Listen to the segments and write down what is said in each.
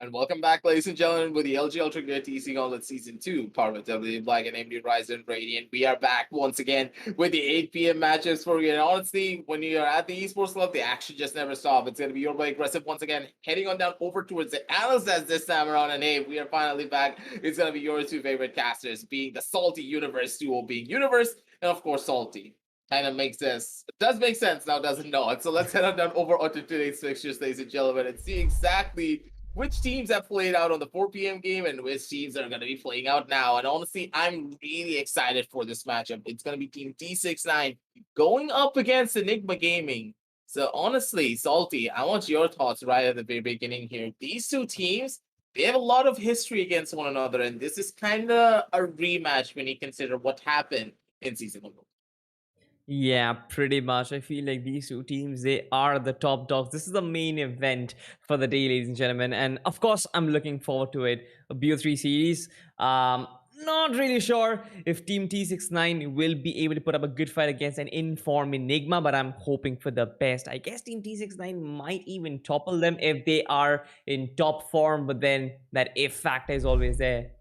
And welcome back, ladies and gentlemen, with the LG Ultragear Tec Gauntlet Season 2, part of W Black and AMD Ryzen Radiant. We are back once again with the 8 p.m. matchups for you. And honestly, when you're at the Esports Club, the action just never stops. It's going to be your boy Aggressive once again, heading on down over towards the Analysts this time around. And hey, we are finally back. It's going to be your two favorite casters, being the Salty Universe duo, being Universe, and of course, Salty. Kind of makes this, it does make sense now, doesn't know it. So let's head on down over onto today's fixtures, ladies and gentlemen, and see exactly which teams have played out on the 4 p.m. game and which teams are going to be playing out now. And honestly, I'm really excited for this matchup. It's going to be Team T69 going up against Enigma Gaming. So honestly, Salty, I want your thoughts right at the very beginning here. These two teams, they have a lot of history against one another, and this is kind of a rematch when you consider what happened in Season 1. Yeah, pretty much. I feel like these two teams, they are the top dogs. This is the main event for the day, ladies and gentlemen. And of course, I'm looking forward to it. A BO3 series. Not really sure if Team T69 will be able to put up a good fight against an in-form Enigma, but I'm hoping for the best. I guess Team T69 might even topple them if they are in top form, but then that if factor is always there.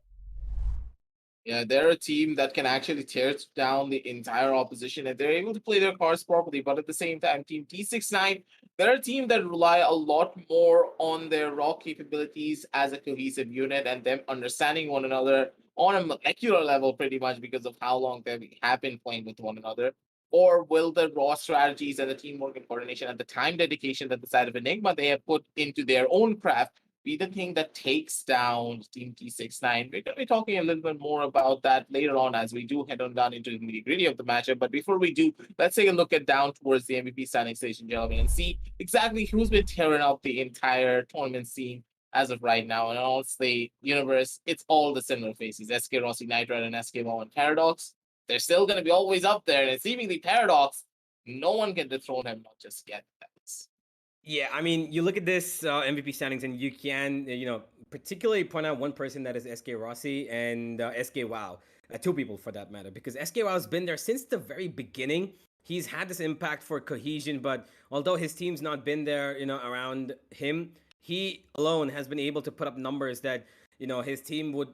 Yeah, they're a team that can actually tear down the entire opposition and they're able to play their cards properly. But at the same time, Team T69, they're a team that rely a lot more on their raw capabilities as a cohesive unit and them understanding one another on a molecular level pretty much because of how long they have been playing with one another. Or will the raw strategies and the teamwork and coordination and the time dedication that the side of Enigma they have put into their own craft be the thing that takes down Team T69. We're going to be talking a little bit more about that later on as we do head on down into the nitty-gritty of the matchup. But before we do, let's take a look at down towards the MVP standings, ladies and gentlemen, and see exactly who's been tearing up the entire tournament scene as of right now. And honestly, universe, it's all the similar faces: SK Rossi, Nitride, and SK1 and Paradox. They're still going to be always up there, and seemingly Paradox, no one can dethrone him, not just yet. Yeah, I mean, you look at this MVP standings, and you can, particularly point out one person, that is SK Rossi and SK Wow. Two people for that matter, because SK Wow has been there since the very beginning. He's had this impact for cohesion, but although his team's not been there, around him, he alone has been able to put up numbers that, his team would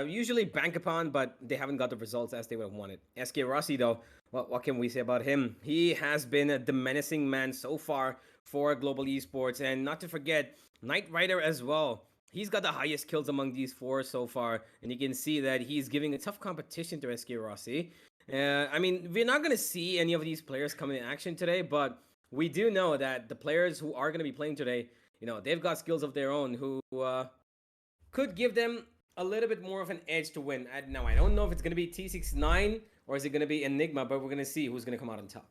usually bank upon, but they haven't got the results as they would have wanted. SK Rossi, though, what can we say about him? He has been the menacing man so far for global esports, and not to forget Knight Rider as well. He's got the highest kills among these four so far, and you can see that he's giving a tough competition to SK Rossi. I mean, we're not going to see any of these players come in action today, but we do know that the players who are going to be playing today, they've got skills of their own who could give them a little bit more of an edge to win. Now, I don't know if it's going to be T69 or is it going to be Enigma, but we're going to see who's going to come out on top.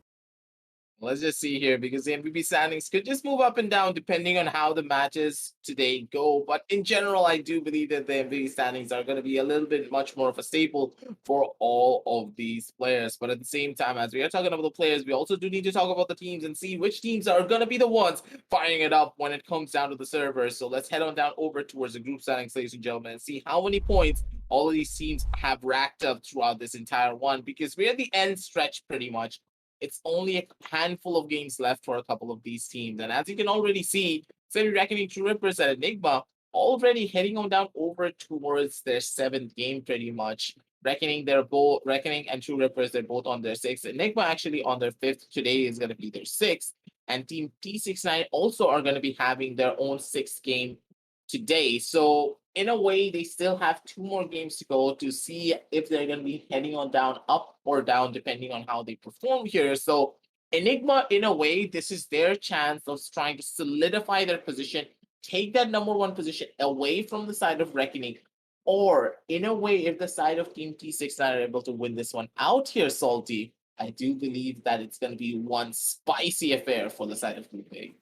Let's just see here, because the MVP standings could just move up and down depending on how the matches today go. But in general, I do believe that the MVP standings are going to be a little bit much more of a staple for all of these players. But at the same time, as we are talking about the players, we also do need to talk about the teams and see which teams are going to be the ones firing it up when it comes down to the servers. So let's head on down over towards the group standings, ladies and gentlemen, and see how many points all of these teams have racked up throughout this entire one, because we're at the end stretch pretty much. It's only a handful of games left for a couple of these teams. And as you can already see, Semi Reckoning, True Rippers, and Enigma already heading on down over towards their seventh game pretty much. Reckoning and True Rippers, they're both on their sixth. Enigma actually on their fifth. Today is gonna be their sixth. And Team T69 also are gonna be having their own sixth game today. So in a way, they still have two more games to go to see if they're going to be heading on down, up or down, depending on how they perform here. So Enigma, in a way, this is their chance of trying to solidify their position, take that number one position away from the side of Reckoning. Or in a way, if the side of Team T69 are able to win this one out here, Salty, I do believe that it's going to be one spicy affair for the side of Team A.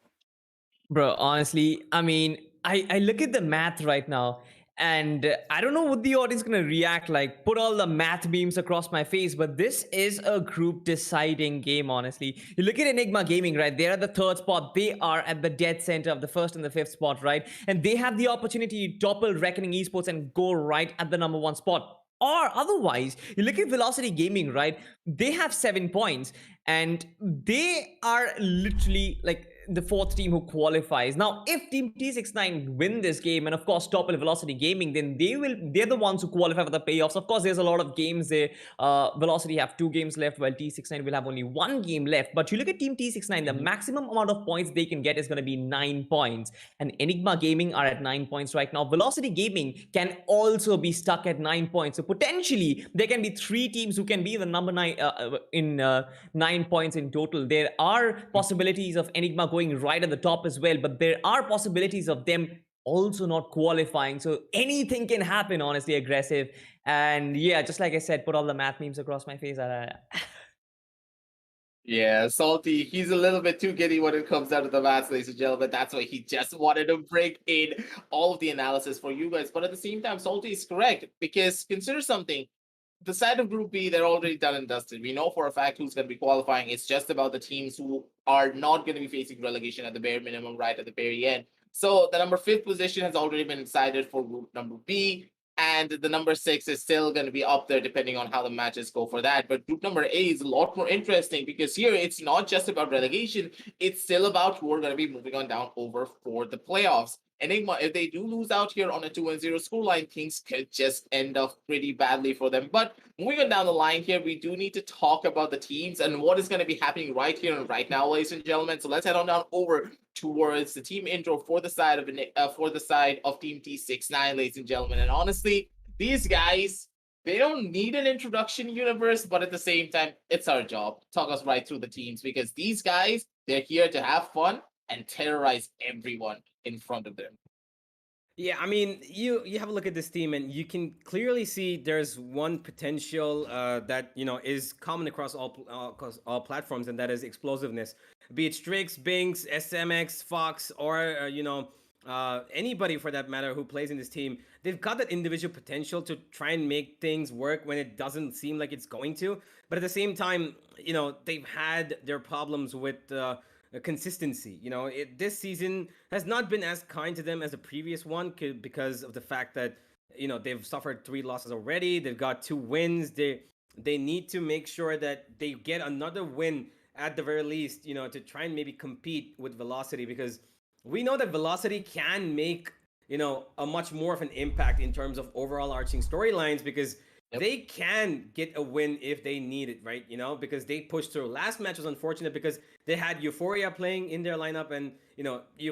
Bro, honestly, I mean, I look at the math right now, and I don't know what the audience is gonna react like, put all the math beams across my face, but this is a group deciding game, honestly. You look at Enigma Gaming, right? They're at the third spot. They are at the dead center of the first and the fifth spot, right? And they have the opportunity to topple Reckoning Esports and go right at the number one spot. Or otherwise, you look at Velocity Gaming, right? They have 7 points, and they are literally like the fourth team who qualifies. Now, if Team T69 win this game and of course topple Velocity Gaming, then they're the ones who qualify for the playoffs. Of course, there's a lot of games there. Velocity have 2 games left, while T69 will have only 1 game left. But you look at Team T69, the maximum amount of points they can get is going to be 9 points. And Enigma Gaming are at 9 points right now. Velocity Gaming can also be stuck at 9 points. So potentially there can be 3 teams who can be the number 9 in 9 points in total. There are possibilities of Enigma going right at the top as well, but there are possibilities of them also not qualifying. So anything can happen, honestly, aggressive. And yeah, just like I said, put all the math memes across my face. Yeah, Salty, he's a little bit too giddy when it comes down to the maths, ladies and gentlemen. That's why he just wanted to break in all of the analysis for you guys. But at the same time, Salty is correct, because consider something. The side of Group B, they're already done and dusted. We know for a fact who's going to be qualifying. It's just about the teams who are not going to be facing relegation at the bare minimum, right at the very end. So the number 5th position has already been decided for Group number B. And the number 6 is still going to be up there depending on how the matches go for that. But group number A is a lot more interesting, because here it's not just about relegation. It's still about who are going to be moving on down over for the playoffs. Enigma, if they do lose out here on a 2-0 scoreline, things could just end up pretty badly for them. But moving on down the line here, we do need to talk about the teams and what is going to be happening right here and right now, ladies and gentlemen. So let's head on down over towards the team intro for the side of Team T69, ladies and gentlemen. And honestly, these guys, they don't need an introduction, universe, but at the same time, it's our job. Talk us right through the teams, because these guys, they're here to have fun and terrorize everyone in front of them. Yeah, I mean, you have a look at this team, and you can clearly see there's one potential that is common across all platforms, and that is explosiveness. Be it Strix, Binks, SMX, Fox, or anybody for that matter who plays in this team, they've got that individual potential to try and make things work when it doesn't seem like it's going to. But at the same time, they've had their problems with consistency. This season has not been as kind to them as the previous one because of the fact that they've suffered 3 losses already. They've got 2 wins. They need to make sure that they get another win at the very least, to try and maybe compete with Velocity, because we know that Velocity can make a much more of an impact in terms of overall arching storylines, because they can get a win if they need it, right? Because they pushed through. Last match was unfortunate because they had Euphoria playing in their lineup, and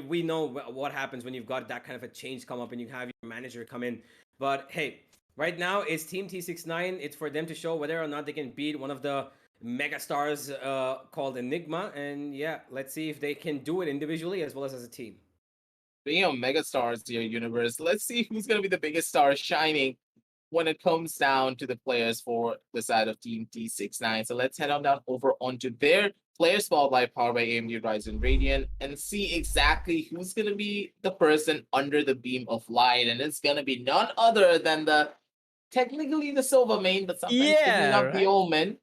we know what happens when you've got that kind of a change come up and you have your manager come in. But hey, right now it's Team T69. It's for them to show whether or not they can beat one of the mega stars called Enigma, and yeah, let's see if they can do it individually as well as a team. Being a mega stars to your universe, let's see who's going to be the biggest star shining when it comes down to the players for the side of Team T69. So let's head on down over onto their player spotlight powered by AMD Ryzen Radeon and see exactly who's going to be the person under the beam of light. And it's going to be none other than technically the Silver main, but sometimes picking Yeah, up the right. Omen.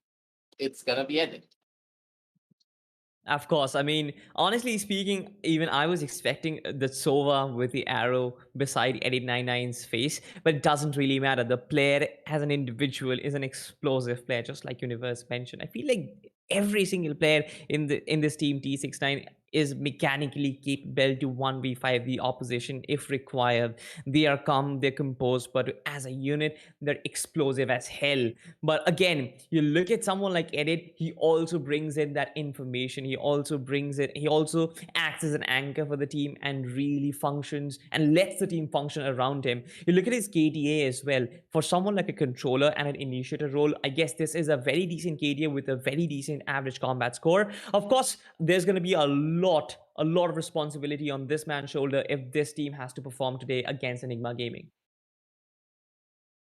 It's going to be Edit. Of course. I mean, honestly speaking, even I was expecting the Sova with the arrow beside Edit 99's face, but it doesn't really matter. The player as an individual is an explosive player, just like Universe mentioned. I feel like every single player in this team T69 is mechanically capable to 1v5 the opposition if required. They are calm, they're composed, but as a unit, they're explosive as hell. But again, you look at someone like Edit, he also brings in that information. He also acts as an anchor for the team and really functions and lets the team function around him. You look at his KDA as well. For someone like a controller and an initiator role, I guess this is a very decent KDA with a very decent average combat score. Of course, there's going to be a lot of responsibility on this man's shoulder if this team has to perform today against Enigma Gaming.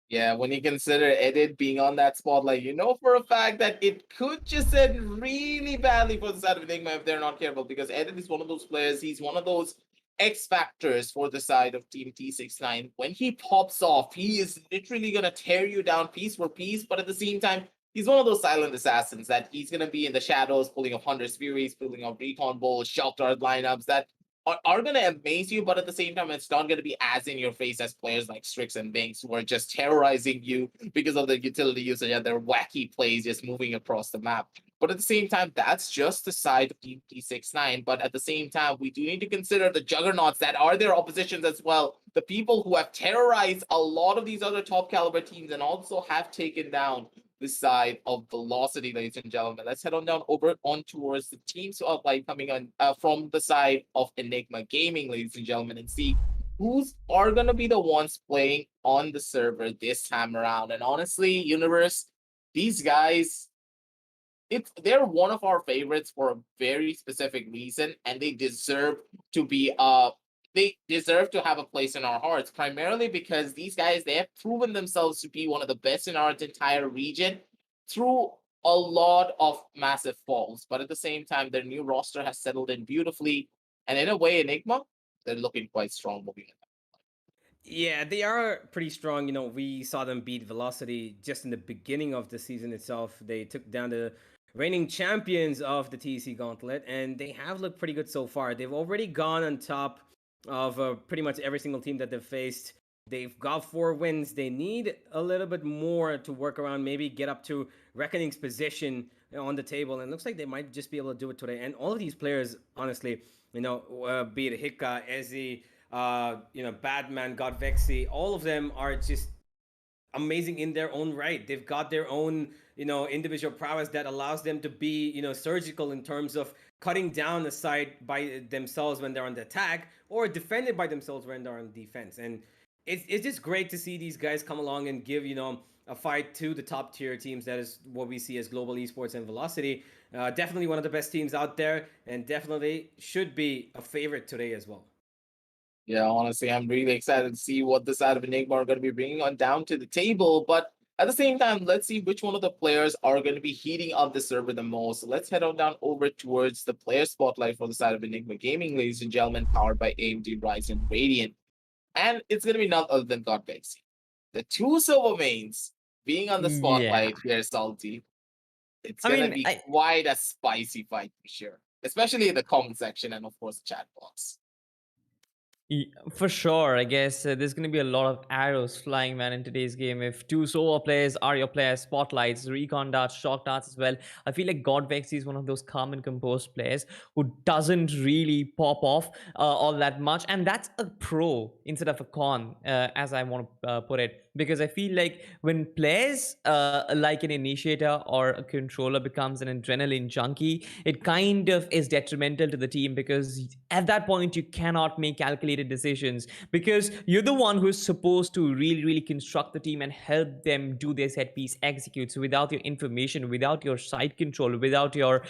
Yeah, when you consider Edit being on that spotlight, you know for a fact that it could just end really badly for the side of Enigma if they're not careful, because Edit is one of those players, he's one of those X factors for the side of Team T69. When he pops off, he is literally going to tear you down piece for piece, but at the same time, he's one of those silent assassins that he's going to be in the shadows, pulling up Hunter's Furies, pulling up Recon Bulls, Shelter lineups that are going to amaze you, but at the same time, it's not going to be as in your face as players like Strix and Binks, who are just terrorizing you because of the utility usage and their wacky plays just moving across the map. But at the same time, that's just the side of Team T69. But at the same time, we do need to consider the juggernauts that are their oppositions as well. The people who have terrorized a lot of these other top caliber teams and also have taken down the side of Velocity, ladies and gentlemen. Let's head on down over on towards the teams spotlight coming on from the side of Enigma Gaming, ladies and gentlemen, and see who's are gonna be the ones playing on the server this time around. And honestly, Universe, these guys, they're one of our favorites for a very specific reason, and they deserve to be they deserve to have a place in our hearts, primarily because these guys, they have proven themselves to be one of the best in our entire region through a lot of massive falls. But at the same time, their new roster has settled in beautifully. And in a way, Enigma, they're looking quite strong moving in. Yeah, they are pretty strong. We saw them beat Velocity just in the beginning of the season itself. They took down the reigning champions of the Tec Gauntlet, and they have looked pretty good so far. They've already gone on top of pretty much every single team that they've faced. They've got 4 wins. They need a little bit more to work around, maybe get up to Reckoning's position on the table. And it looks like they might just be able to do it today. And all of these players, honestly, be it Hika, Ezzy, Badman, Godvexy, all of them are just amazing in their own right. They've got their own, individual prowess that allows them to be, surgical in terms of cutting down the side by themselves when they're on the attack, or defended by themselves when they're on defense. And it's just great to see these guys come along and give, a fight to the top tier teams. That is what we see as Global Esports and Velocity. Definitely one of the best teams out there, and definitely should be a favorite today as well. Yeah, honestly, I'm really excited to see what the side of Enigma are going to be bringing on down to the table. But At the same time, let's see which one of the players are going to be heating up the server the most. So let's head on down over towards the player spotlight for the side of Enigma Gaming, ladies and gentlemen, powered by AMD Ryzen Radiant. And it's going to be none other than God Vexy. The two silver mains being on the Yeah. spotlight here, Salty. It's I going to mean, be quite a spicy fight for sure, especially in the comment section and, of course, the chat box. For sure, I guess there's going to be a lot of arrows flying, man, in today's game. If two solo players are your players, spotlights, recon darts, shock darts as well. I feel like God Vexy is one of those calm and composed players who doesn't really pop off all that much. And that's a pro instead of a con, as I want to put it. Because I feel like when players like an initiator or a controller becomes an adrenaline junkie, it kind of is detrimental to the team, because at that point you cannot make calculated decisions, because you're the one who's supposed to really construct the team and help them do their set piece execute. So without your information, without your site control, without your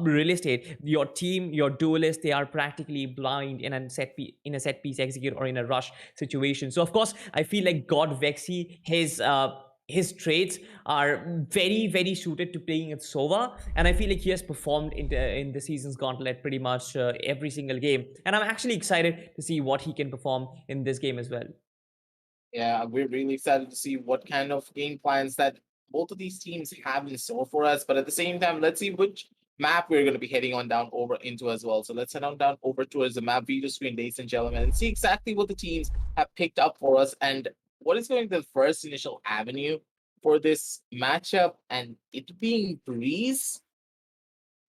real estate, your team, your duelists, they are practically blind in a set piece execute or in a rush situation. So of course I feel like God Vexy, his traits are very suited to playing at Sova, and I feel like he has performed in the season's Gauntlet pretty much every single game, and I'm actually excited to see what he can perform in this game as well. Yeah, we're really excited to see what kind of game plans that both of these teams have in store for us. But at the same time, let's see which map we're going to be heading on down over into as well. So let's head on down over towards the map video screen, ladies and gentlemen, and see exactly what the teams have picked up for us and what is going to be the first initial avenue for this matchup. And it being Breeze,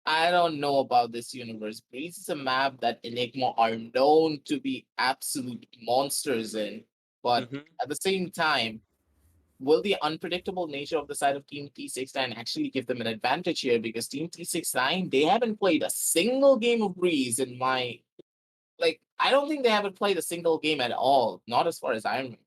I don't know about this universe. Breeze is a map that Enigma are known to be absolute monsters in. But at the same time, will the unpredictable nature of the side of Team T69 actually give them an advantage here? Because Team T69, they haven't played a single game of Breeze in my... Like, I don't think they haven't played a single game at all. Not as far as I remember.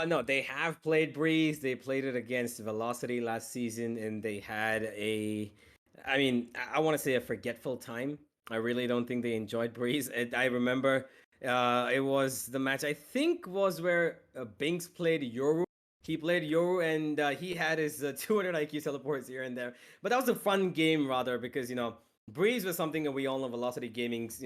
No, they have played Breeze. They played it against Velocity last season, and they had I mean, I want to say a forgetful time. I really don't think they enjoyed Breeze. I remember it was the match, I think, was where Binks played Yoru. He played Yoru, and he had his 200 IQ teleports here and there. But that was a fun game, rather, because, Breeze was something that we all know. Velocity Gaming's,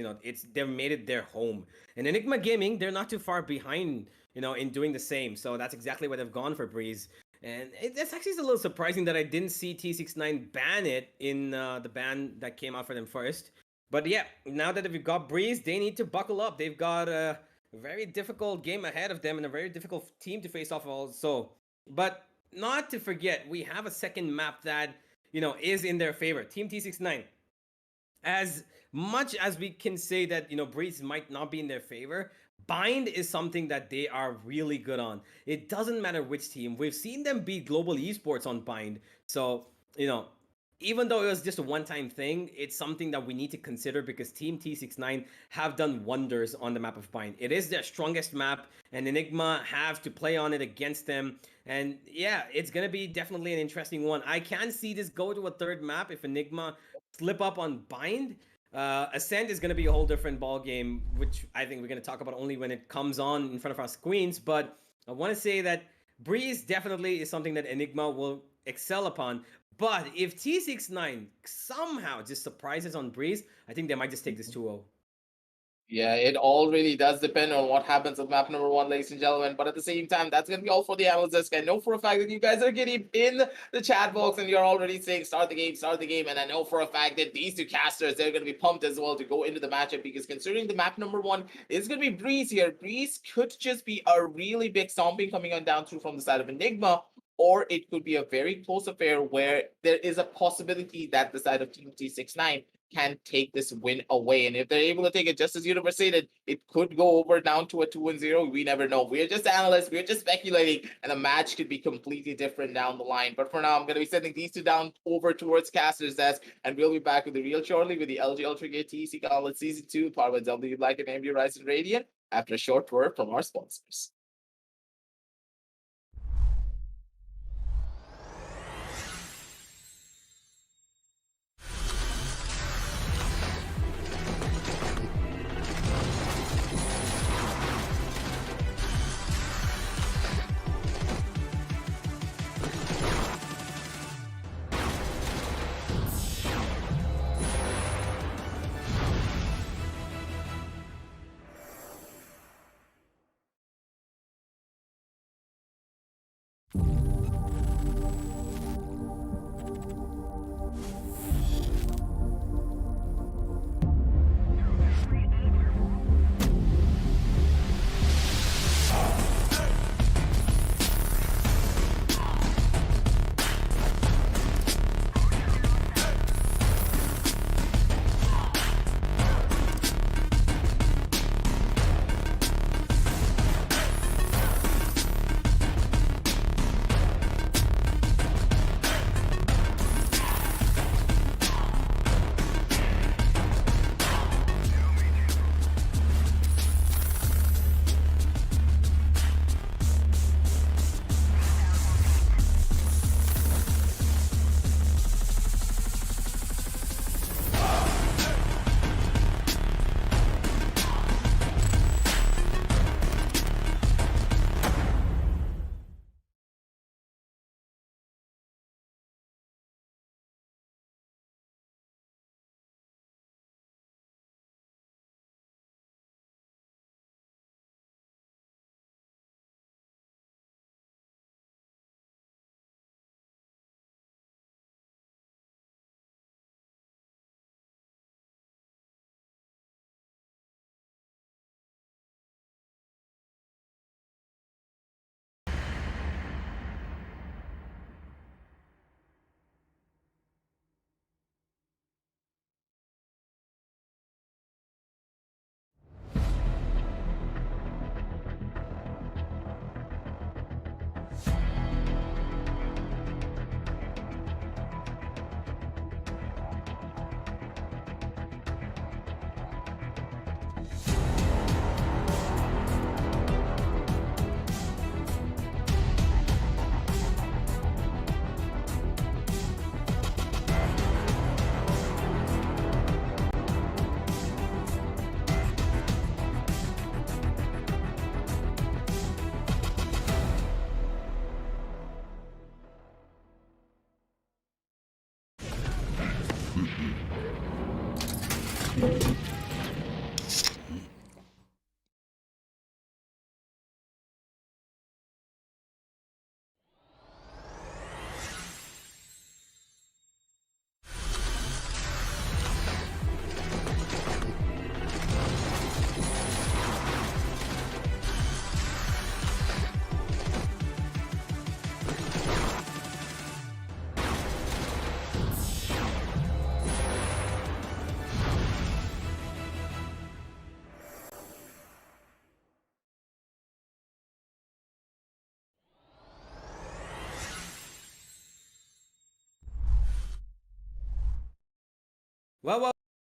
they've made it their home. And Enigma Gaming, they're not too far behind, in doing the same. So that's exactly what they've gone for Breeze. And it's actually a little surprising that I didn't see T69 ban it in the ban that came out for them first. But yeah, now that we've got Breeze, they need to buckle up. They've got a very difficult game ahead of them and a very difficult team to face off also. But not to forget, we have a second map that, is in their favor. Team T69. As much as we can say that, Breeze might not be in their favor, Bind is something that they are really good on. It doesn't matter which team. We've seen them beat global esports on Bind. So, even though it was just a one-time thing, it's something that we need to consider, because Team T69 have done wonders on the map of Bind. It is their strongest map, and Enigma have to play on it against them. And yeah, it's going to be definitely an interesting one. I can see this go to a third map if Enigma slip up on Bind. Ascent is going to be a whole different ball game, which I think we're going to talk about only when it comes on in front of our screens. But I want to say that Breeze definitely is something that Enigma will excel upon. But if T69 somehow just surprises on Breeze, I think they might just take this 2-0. Yeah, it all really does depend on what happens with map number 1, ladies and gentlemen. But at the same time, that's going to be all for the analysts. I know for a fact that you guys are getting in the chat box and you're already saying, start the game. And I know for a fact that these two casters, they're going to be pumped as well to go into the matchup, because considering the map number 1 is going to be Breeze here, Breeze could just be a really big stomping coming on down through from the side of Enigma. Or it could be a very close affair where there is a possibility that the side of Team T69 can take this win away. And if they're able to take it, just as Universe stated, it could go over down to a 2-0. We never know. We're just analysts. We're just speculating. And the match could be completely different down the line. But for now, I'm going to be sending these two down over towards Caster's desk. And we'll be back with the real shortly with the LG Ultragear TC Gauntlet Season 2, powered by W Black and AMD Ryzen Radiant, after a short word from our sponsors.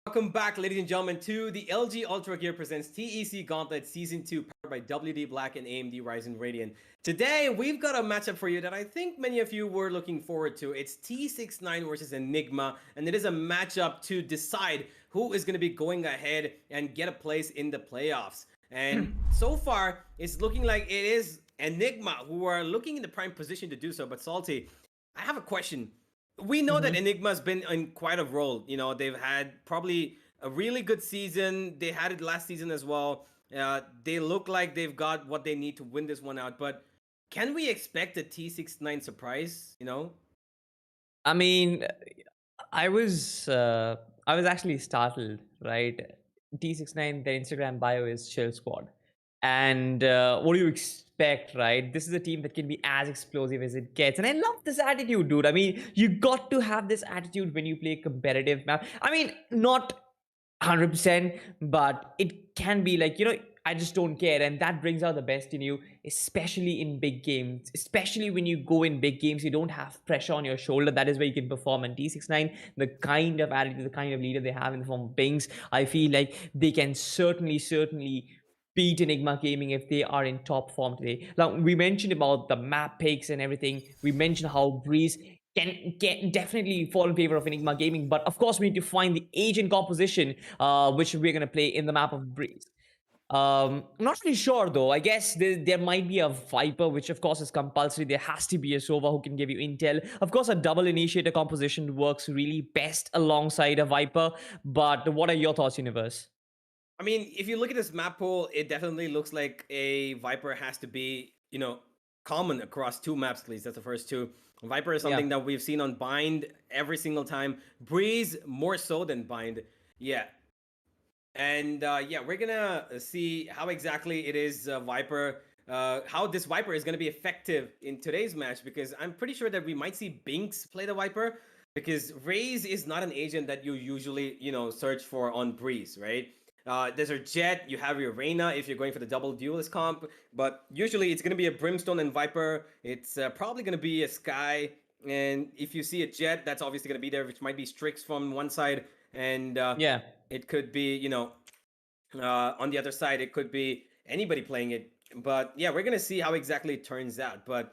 Welcome back, ladies and gentlemen, to the LG Ultragear presents TEC Gauntlet Season 2, powered by WD Black and AMD Ryzen Radeon. Today, we've got a matchup for you that I think many of you were looking forward to. It's T69 versus Enigma, and it is a matchup to decide who is going to be going ahead and get a place in the playoffs. And so far, it's looking like it is Enigma who are looking in the prime position to do so. But Salty, I have a question. We know that Enigma's been in quite a role. You know, they've had probably a really good season. They had it last season as well. They look like they've got what they need to win this one out. But can we expect a T69 surprise? You know? I mean, I was actually startled, right? T69, their Instagram bio is Chill Squad. And what do you expect, right? This is a team that can be as explosive as it gets. And I love this attitude, dude. I mean, you got to have this attitude when you play competitive map. I mean, not 100%, but it can be like, I just don't care. And that brings out the best in you, especially in big games. Especially when you go in big games, you don't have pressure on your shoulder. That is where you can perform. And T69, the kind of attitude, the kind of leader they have in the form of Bings, I feel like they can certainly beat Enigma Gaming if they are in top form today. Now, we mentioned about the map picks and everything. We mentioned how Breeze can definitely fall in favor of Enigma Gaming, but of course we need to find the agent composition, which we're gonna play in the map of Breeze. I'm not really sure though. I guess there might be a Viper, which of course is compulsory. There has to be a Sova who can give you intel. Of course, a double initiator composition works really best alongside a Viper. But what are your thoughts, Universe? I mean, if you look at this map pool, it definitely looks like a Viper has to be, common across 2 maps, at least. That's the first 2. Viper is something that we've seen on Bind every single time. Breeze more so than Bind. Yeah. And yeah, we're gonna see how exactly it is Viper, how this Viper is gonna be effective in today's match, because I'm pretty sure that we might see Binks play the Viper, because Raze is not an agent that you usually, search for on Breeze, right? There's your Jet, you have your Reyna if you're going for the double duelist comp, but usually it's gonna be a Brimstone and Viper. It's probably gonna be a Sky, and if you see a Jet, that's obviously gonna be there, which might be Strix from one side, and it could be, on the other side, it could be anybody playing it. But yeah, we're gonna see how exactly it turns out. But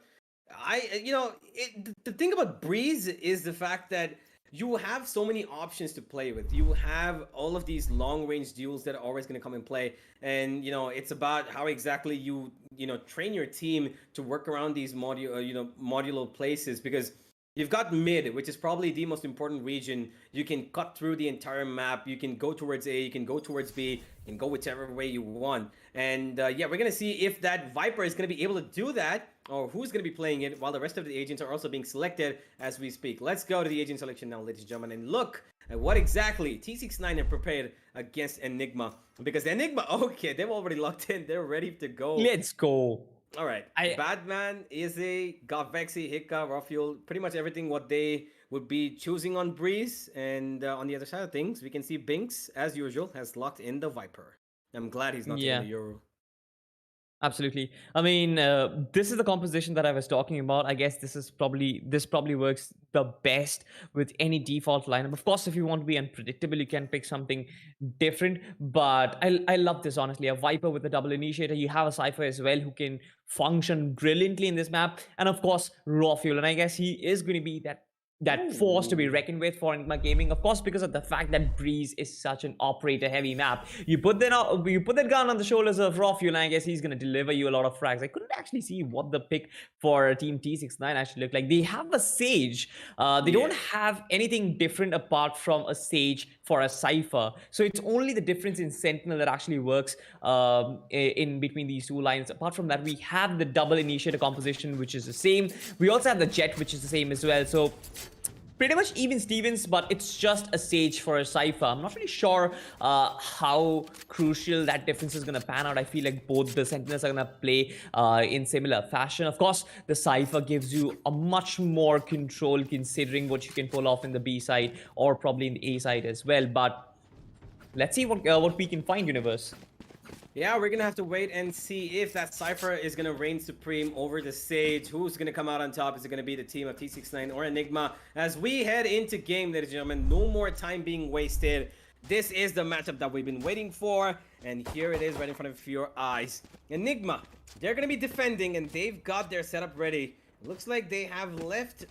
the thing about Breeze is the fact that you have so many options to play with. You have all of these long range duels that are always going to come in play, and it's about how exactly you train your team to work around these modular places, because you've got mid, which is probably the most important region. You can cut through the entire map. You can go towards A, you can go towards B, you can go whichever way you want. And yeah, we're going to see if that Viper is going to be able to do that, or who's going to be playing it, while the rest of the agents are also being selected as we speak. Let's go to the agent selection now, ladies and gentlemen, and look at what exactly T69 have prepared against Enigma. Because Enigma, okay, they've already locked in. They're ready to go. Let's go. All right. Batman, Izzy, Gavexi, Hika, Rafuel, pretty much everything what they would be choosing on Breeze. And on the other side of things, we can see Binks, as usual, has locked in the Viper. I'm glad he's not taking the Euro. Absolutely. I mean, this is the composition that I was talking about. I guess this probably works the best with any default lineup. Of course, if you want to be unpredictable, you can pick something different. But I love this, honestly. A Viper with a double initiator. You have a Cypher as well who can function brilliantly in this map. And of course, Rafuel. And I guess he is going to be that force to be reckoned with for Enigma Gaming, of course, because of the fact that Breeze is such an operator-heavy map. You put that gun on the shoulders of Rafuel, and I guess he's going to deliver you a lot of frags. I couldn't actually see what the pick for Team T69 actually looked like. They have a Sage. They don't have anything different apart from a Sage for a Cypher. So it's only the difference in Sentinel that actually works in between these two lines. Apart from that, we have the double initiator composition, which is the same. We also have the Jet, which is the same as well. So pretty much even Stevens, but it's just a Sage for a Cypher. I'm not really sure how crucial that difference is going to pan out. I feel like both the Sentinels are going to play in similar fashion. Of course, the Cypher gives you a much more control considering what you can pull off in the B side or probably in the A side as well. But let's see what we can find, Universe. Yeah, we're going to have to wait and see if that Cypher is going to reign supreme over the Sage. Who's going to come out on top? Is it going to be the team of T69 or Enigma? As we head into game, ladies and gentlemen, no more time being wasted. This is the matchup that we've been waiting for, and here it is right in front of your eyes. Enigma, they're going to be defending, and they've got their setup ready. It looks like they have left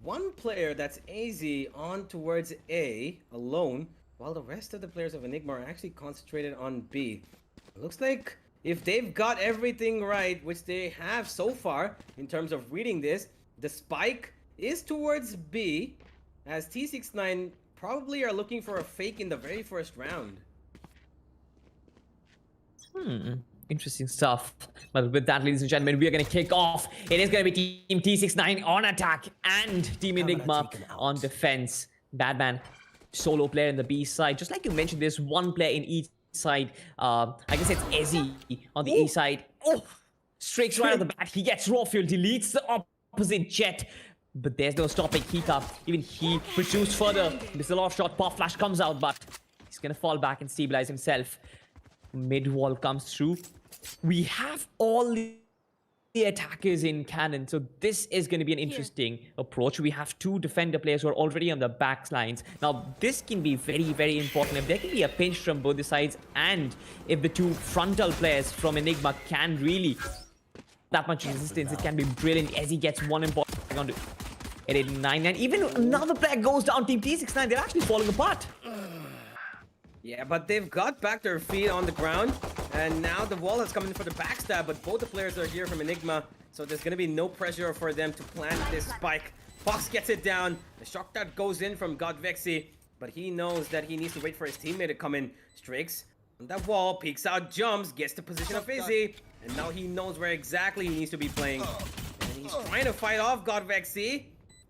one player, that's AZ, on towards A alone, while the rest of the players of Enigma are actually concentrated on B. It looks like if they've got everything right, which they have so far in terms of reading this, the spike is towards B, as T69 probably are looking for a fake in the very first round. Interesting stuff. But with that, ladies and gentlemen, we are going to kick off. It is going to be Team T69 on attack and Team Enigma on defense. Batman, solo player in the B side. Just like you mentioned, there's one player in each side. I guess it's Ezzy on the A side. Oh, strikes right on the bat. He gets Rafuel, deletes the opposite Jet, but there's no stopping Hika. Even he pursues further. Missile off shot, pop flash comes out, but he's gonna fall back and stabilize himself. Mid wall comes through. We have all the attackers in cannon, so this is going to be an interesting approach. We have two defender players who are already on the back lines. Now this can be very, very important. If there can be a pinch from both the sides, and if the two frontal players from Enigma can really that much resistance, it can be brilliant as he gets one important on to 889, and even another player goes down. Team T69, they're actually falling apart. Yeah, but they've got back their feet on the ground, and now the wall has come in for the backstab, but both the players are here from Enigma, so there's going to be no pressure for them to plant this spike. Fox gets it down. The shock dart goes in from Godvexi, but he knows that he needs to wait for his teammate to come in. Strix On that wall, peeks out, jumps, gets the position of Izzy, and now he knows where exactly he needs to be playing. And he's trying to fight off Godvexy.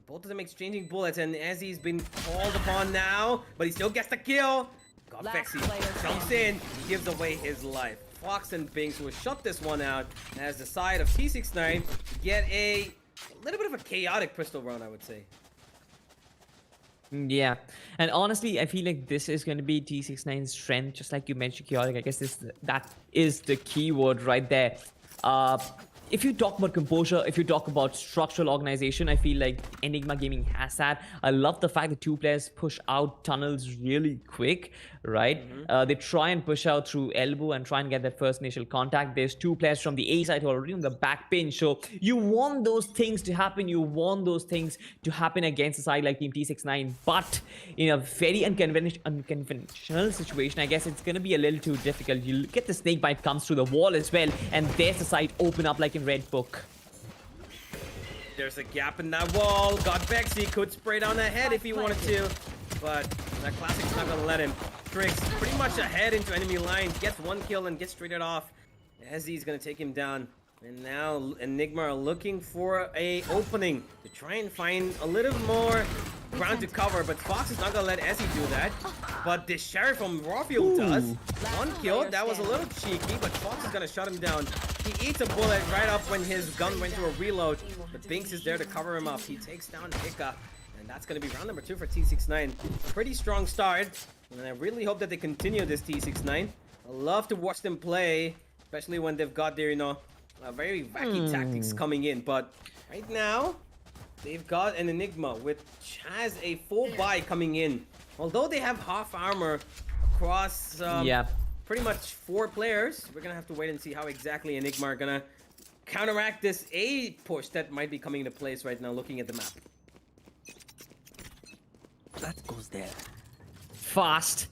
Both of them exchanging bullets, and Ezzy's been called upon now, but he still gets the kill. Godvexy jumps in, gives away his life. Fox and Binks will shut this one out as the side of T69 get a little bit of a chaotic pistol round, I would say. Yeah, and honestly, I feel like this is going to be T69's strength, just like you mentioned, chaotic. I guess that is the key word right there. If you talk about composure, if you talk about structural organization, I feel like Enigma Gaming has that. I love the fact that two players push out tunnels really quick, right? They try and push out through elbow and try and get their first initial contact. There's two players from the A side who are already on the back pinch. So you want those things to happen. You want those things to happen against a side like Team T69. But in a very unconventional situation, I guess it's going to be a little too difficult. You look at the snake bite comes through the wall as well. And there's the side open up like in Red Book. There's a gap in that wall. Godvexy could spray down ahead if he wanted to, but that classic's not gonna let him. Tricks pretty much ahead into enemy lines, gets one kill and gets traded off. Ezzy's gonna take him down. And now Enigma are looking for a opening to try and find a little more ground to cover, but Fox is not gonna let Ezzy do that. But the Sheriff from Rawfield does. One kill, that was a little cheeky, but Fox is gonna shut him down. He eats a bullet right up when his gun went to a reload, but Binks is there to cover him up. He takes down Hika, and that's gonna be round number 2 for T69. Pretty strong start, and I really hope that they continue this T69. I love to watch them play, especially when they've got their, very wacky tactics coming in. But right now, they've got an Enigma, which has a full buy coming in. Although they have half armor across pretty much 4 players, we're gonna have to wait and see how exactly Enigma are gonna counteract this A push that might be coming into place right now, looking at the map. That goes there. Fast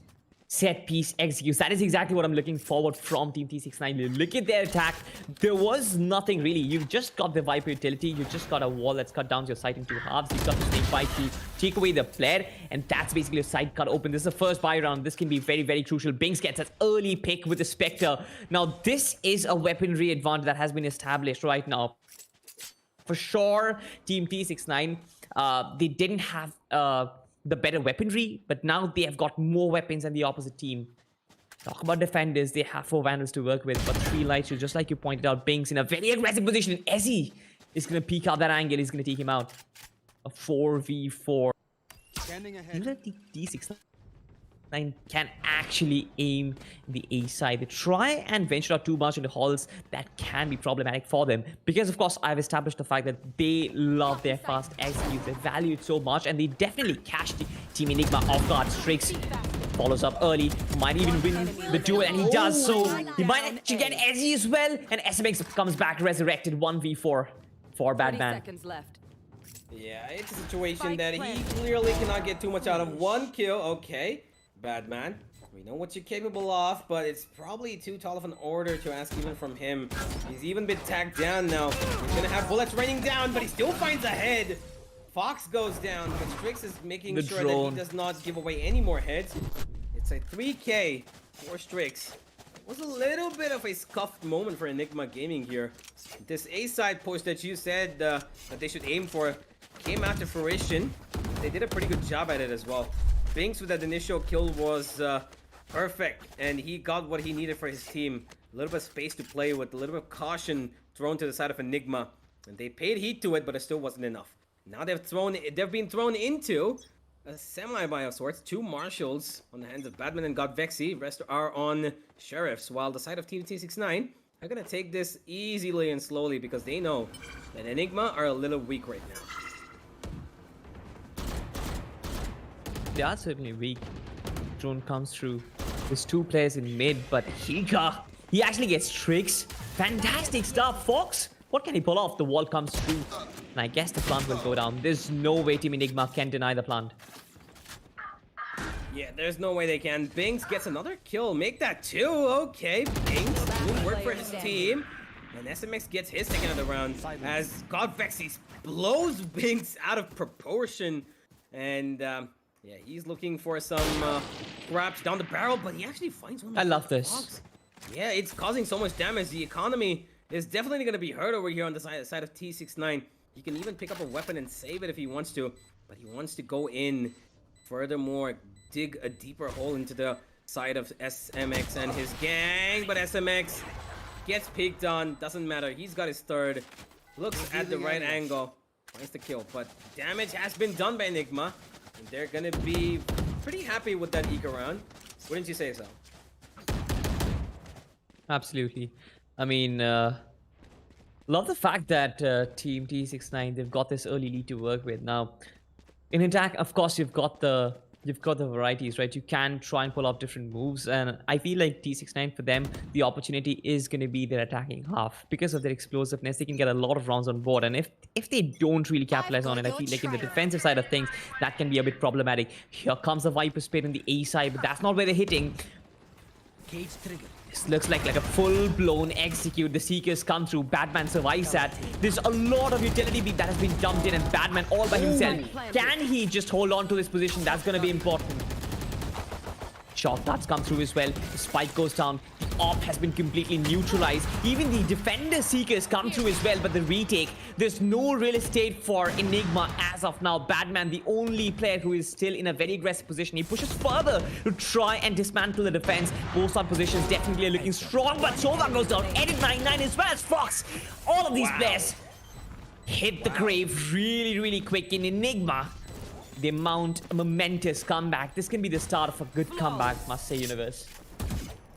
set piece executes. That is exactly what I'm looking forward from Team T69. Look at their attack. There was nothing really. You've just got the Viper utility. You just got a wall that's cut down your sight in 2 halves. You've got the snake bite to take away the flare, and that's basically a sight cut open. This is the first buy round. This can be very, very crucial. Binks gets that early pick with the Spectre. Now, this is a weaponry advantage that has been established right now. For sure, Team T69, they didn't have the better weaponry, but now they have got more weapons than the opposite team. Talk about defenders, they have 4 vandals to work with, but 3 lights, just like you pointed out, Binks in a very aggressive position. Ezzy is going to peek out that angle, he's going to take him out. A 4v4. Standing ahead. T69 can actually aim the A side. They try and venture out too much into halls. That can be problematic for them, because of course I've established the fact that they love their fast executes, they value it so much, and they definitely catch the Team Enigma off guard. Strix follows up early, might even win the duel, and he does so. He might actually get Ezzy as well, and SMX comes back resurrected. 1v4 for Badman. Seconds left. Yeah, it's a situation that he clearly cannot get too much out of. 1 kill, okay. Badman, we know what you're capable of, but it's probably too tall of an order to ask even from him. He's even been tagged down now. He's gonna have bullets raining down, but he still finds a head. Fox goes down, but Strix is making sure that he does not give away any more heads. It's a 3K for Strix. It was a little bit of a scuffed moment for Enigma Gaming here. This A-side push that you said that they should aim for came out to fruition. They did a pretty good job at it as well. Binks with that initial kill was perfect, and he got what he needed for his team. A little bit of space to play with, a little bit of caution thrown to the side of Enigma, and they paid heed to it, but it still wasn't enough. Now they've been thrown into a semi-buy of sorts. 2 marshals on the hands of Badman and Godvexy. Rest are on sheriffs, while the side of Team T69 are gonna take this easily and slowly because they know that Enigma are a little weak right now. They are certainly weak. Drone comes through. There's 2 players in mid, but he actually gets tricks. Fantastic stuff. Fox, what can he pull off? The wall comes through, and I guess the plant will go down. There's no way Team Enigma can deny the plant. Yeah, there's no way they can. Binks gets another kill. Make that 2. Okay, Binks good work for his team. And SMX gets his second of the round as Godvexy blows Binks out of proportion. And Yeah, he's looking for some grabs down the barrel, but he actually finds one. I love this. Fox. Yeah, it's causing so much damage. The economy is definitely going to be hurt over here on the side of T69. He can even pick up a weapon and save it if he wants to, but he wants to go in. Furthermore, dig a deeper hole into the side of SMX and his gang, but SMX gets peeked on. Doesn't matter. He's got his third. Looks at the right angle. Finds the kill, but damage has been done by Enigma. And they're gonna be pretty happy with that eco round. Wouldn't you say so? Absolutely. I mean, love the fact that Team T69, they've got this early lead to work with. Now, in attack, of course, you've got the varieties, right? You can try and pull off different moves, and I feel like T69, for them, the opportunity is going to be their attacking half. Because of their explosiveness, they can get a lot of rounds on board, and if they don't really capitalize on it, I feel like in the defensive side of things, that can be a bit problematic. Here comes the Viper Spit in the A side, but that's not where they're hitting. Cage trigger. This looks like a full-blown execute. The Seekers come through. Batman survives that. There's a lot of utility beat that has been dumped in, and Batman all by himself. Can he just hold on to this position? That's going to be important. Shot darts come through as well. The spike goes down. The op has been completely neutralized. Even the defender Seekers come through as well, but the retake, there's no real estate for Enigma as of now. Batman, the only player who is still in a very aggressive position. He pushes further to try and dismantle the defense. Both side positions definitely are looking strong, but Sova goes down. Edit 99 as well as Fox. All of these players hit the grave really, really quick in Enigma. They mount a momentous comeback. This can be the start of a good comeback, must say, Universe.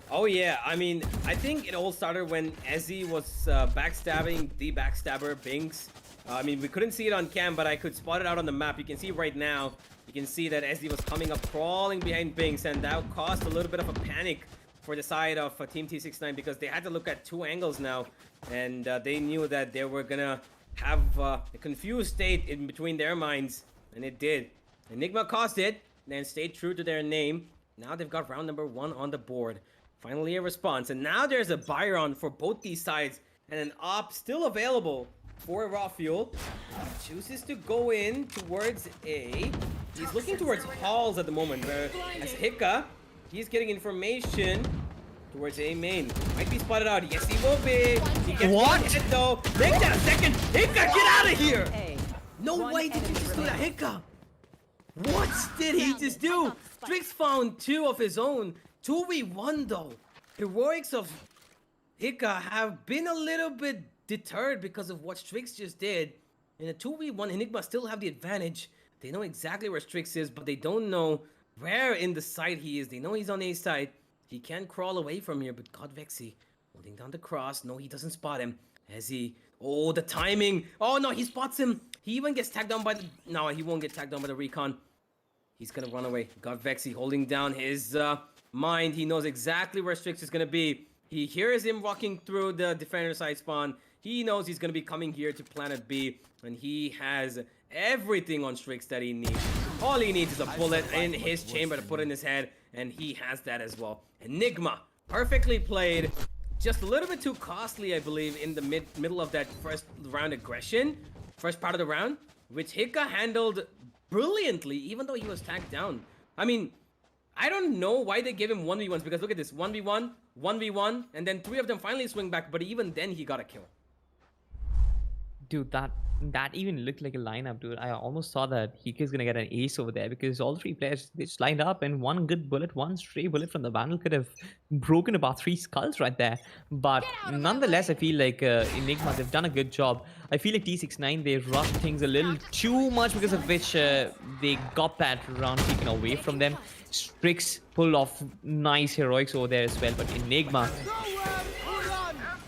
Oh yeah, I mean, I think it all started when Ezzy was backstabbing the backstabber, Binks. I mean, we couldn't see it on cam, but I could spot it out on the map. You can see right now, you can see that Ezzy was coming up, crawling behind Binks, and that caused a little bit of a panic for the side of Team T69 because they had to look at two angles now, and they knew that they were gonna have a confused state in between their minds. And it did. Enigma caused it, then stayed true to their name. Now they've got round number 1 on the board. Finally a response. And now there's a Byron for both these sides. And an op still available for raw fuel. Chooses to go in towards A. He's looking towards halls at the moment. As Hika, he's getting information towards A main. Might be spotted out. Yes, he will be. He gets What? one hit though. Take that a second. Hika, get out of here! No way did you just do that, Hika! What did he just do? Strix found 2 of his own. 2v1 though. Heroics of Hika have been a little bit deterred because of what Strix just did. In a 2v1, Enigma still have the advantage. They know exactly where Strix is, but they don't know where in the side he is. They know he's on A side. He can crawl away from here, but God Vexy holding down the cross. No, he doesn't spot him. As he... Oh, the timing. Oh, no, he spots him. He even gets tagged down by the... No, he won't get tagged down by the recon. He's going to run away. Got Vexy holding down his mind. He knows exactly where Strix is going to be. He hears him walking through the defender side spawn. He knows he's going to be coming here to planet B. And he has everything on Strix that he needs. All he needs is a bullet in his chamber to put in his head. And he has that as well. Enigma, perfectly played. Just a little bit too costly, I believe, in the middle of that first round aggression. First part of the round, which Hika handled brilliantly, even though he was tagged down. I mean, I don't know why they gave him 1v1s, because look at this, 1v1, 1v1, and then 3 of them finally swing back, but even then he got a kill. Dude, that even looked like a lineup, dude. I almost saw that Hika's gonna get an ace over there because all 3 players, they just lined up, and one good bullet, one stray bullet from the vandal could have broken about 3 skulls right there. But nonetheless, I feel like Enigma, they've done a good job. I feel like T69, they rushed things a little too much, because of which they got that round taken away from them. Strix pulled off nice heroics over there as well, but Enigma...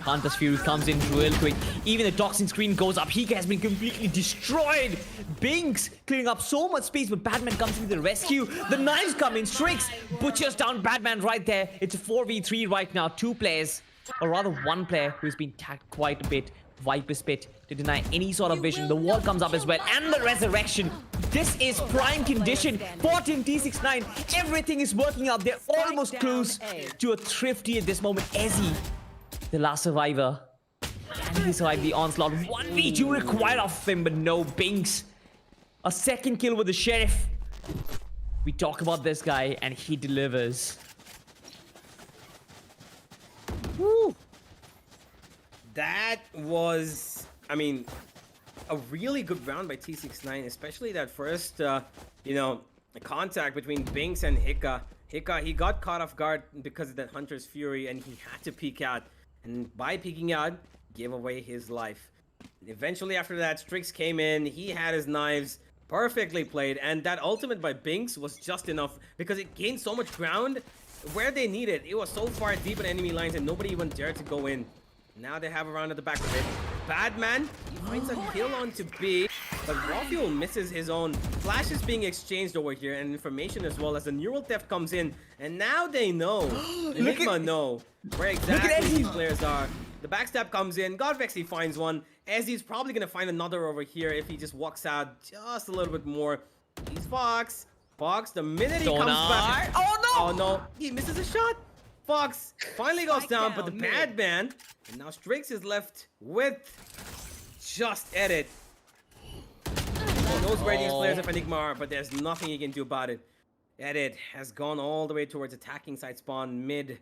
Hunter's Fury comes in real quick. Even the toxin screen goes up. Hika has been completely destroyed. Binks clearing up so much space, but Batman comes in to the rescue. The knives come in. Strix butchers down Batman right there. It's a 4v3 right now. 2 players, or rather 1 player who's been tagged quite a bit. Viper Spit to deny any sort of vision. The wall comes up as well, and the resurrection. This is prime condition for Team T69. Everything is working out. They're almost close to a thrifty at this moment. Ezzy, the last survivor. Can he survive the onslaught? 1v2 required of him, but no. Binks, a second kill with the sheriff. We talk about this guy and he delivers. Woo! That was, I mean, a really good round by T69, especially that first, contact between Binks and Hika. Hika, he got caught off guard because of that Hunter's Fury, and he had to peek out. And by peeking out, gave away his life. Eventually, after that, Strix came in. He had his knives perfectly played, and that ultimate by Binks was just enough because it gained so much ground where they needed. It was so far deep in enemy lines, and nobody even dared to go in. Now they have a round at the back of it. Badman, he finds a kill onto B, but Rafuel misses his own. Flash is being exchanged over here, and information as well as the neural theft comes in. And now they know, Enigma know where exactly these players are. The backstab comes in, Godvex he finds one. Ezzy's probably gonna find another over here if he just walks out just a little bit more. He's Fox. Fox, the minute he comes back. Oh no, he misses a shot. Fox finally goes down, but the bad man, and now Strix is left with just Edit. He knows where these players of Enigma are, but there's nothing he can do about it. Edit has gone all the way towards attacking side spawn mid,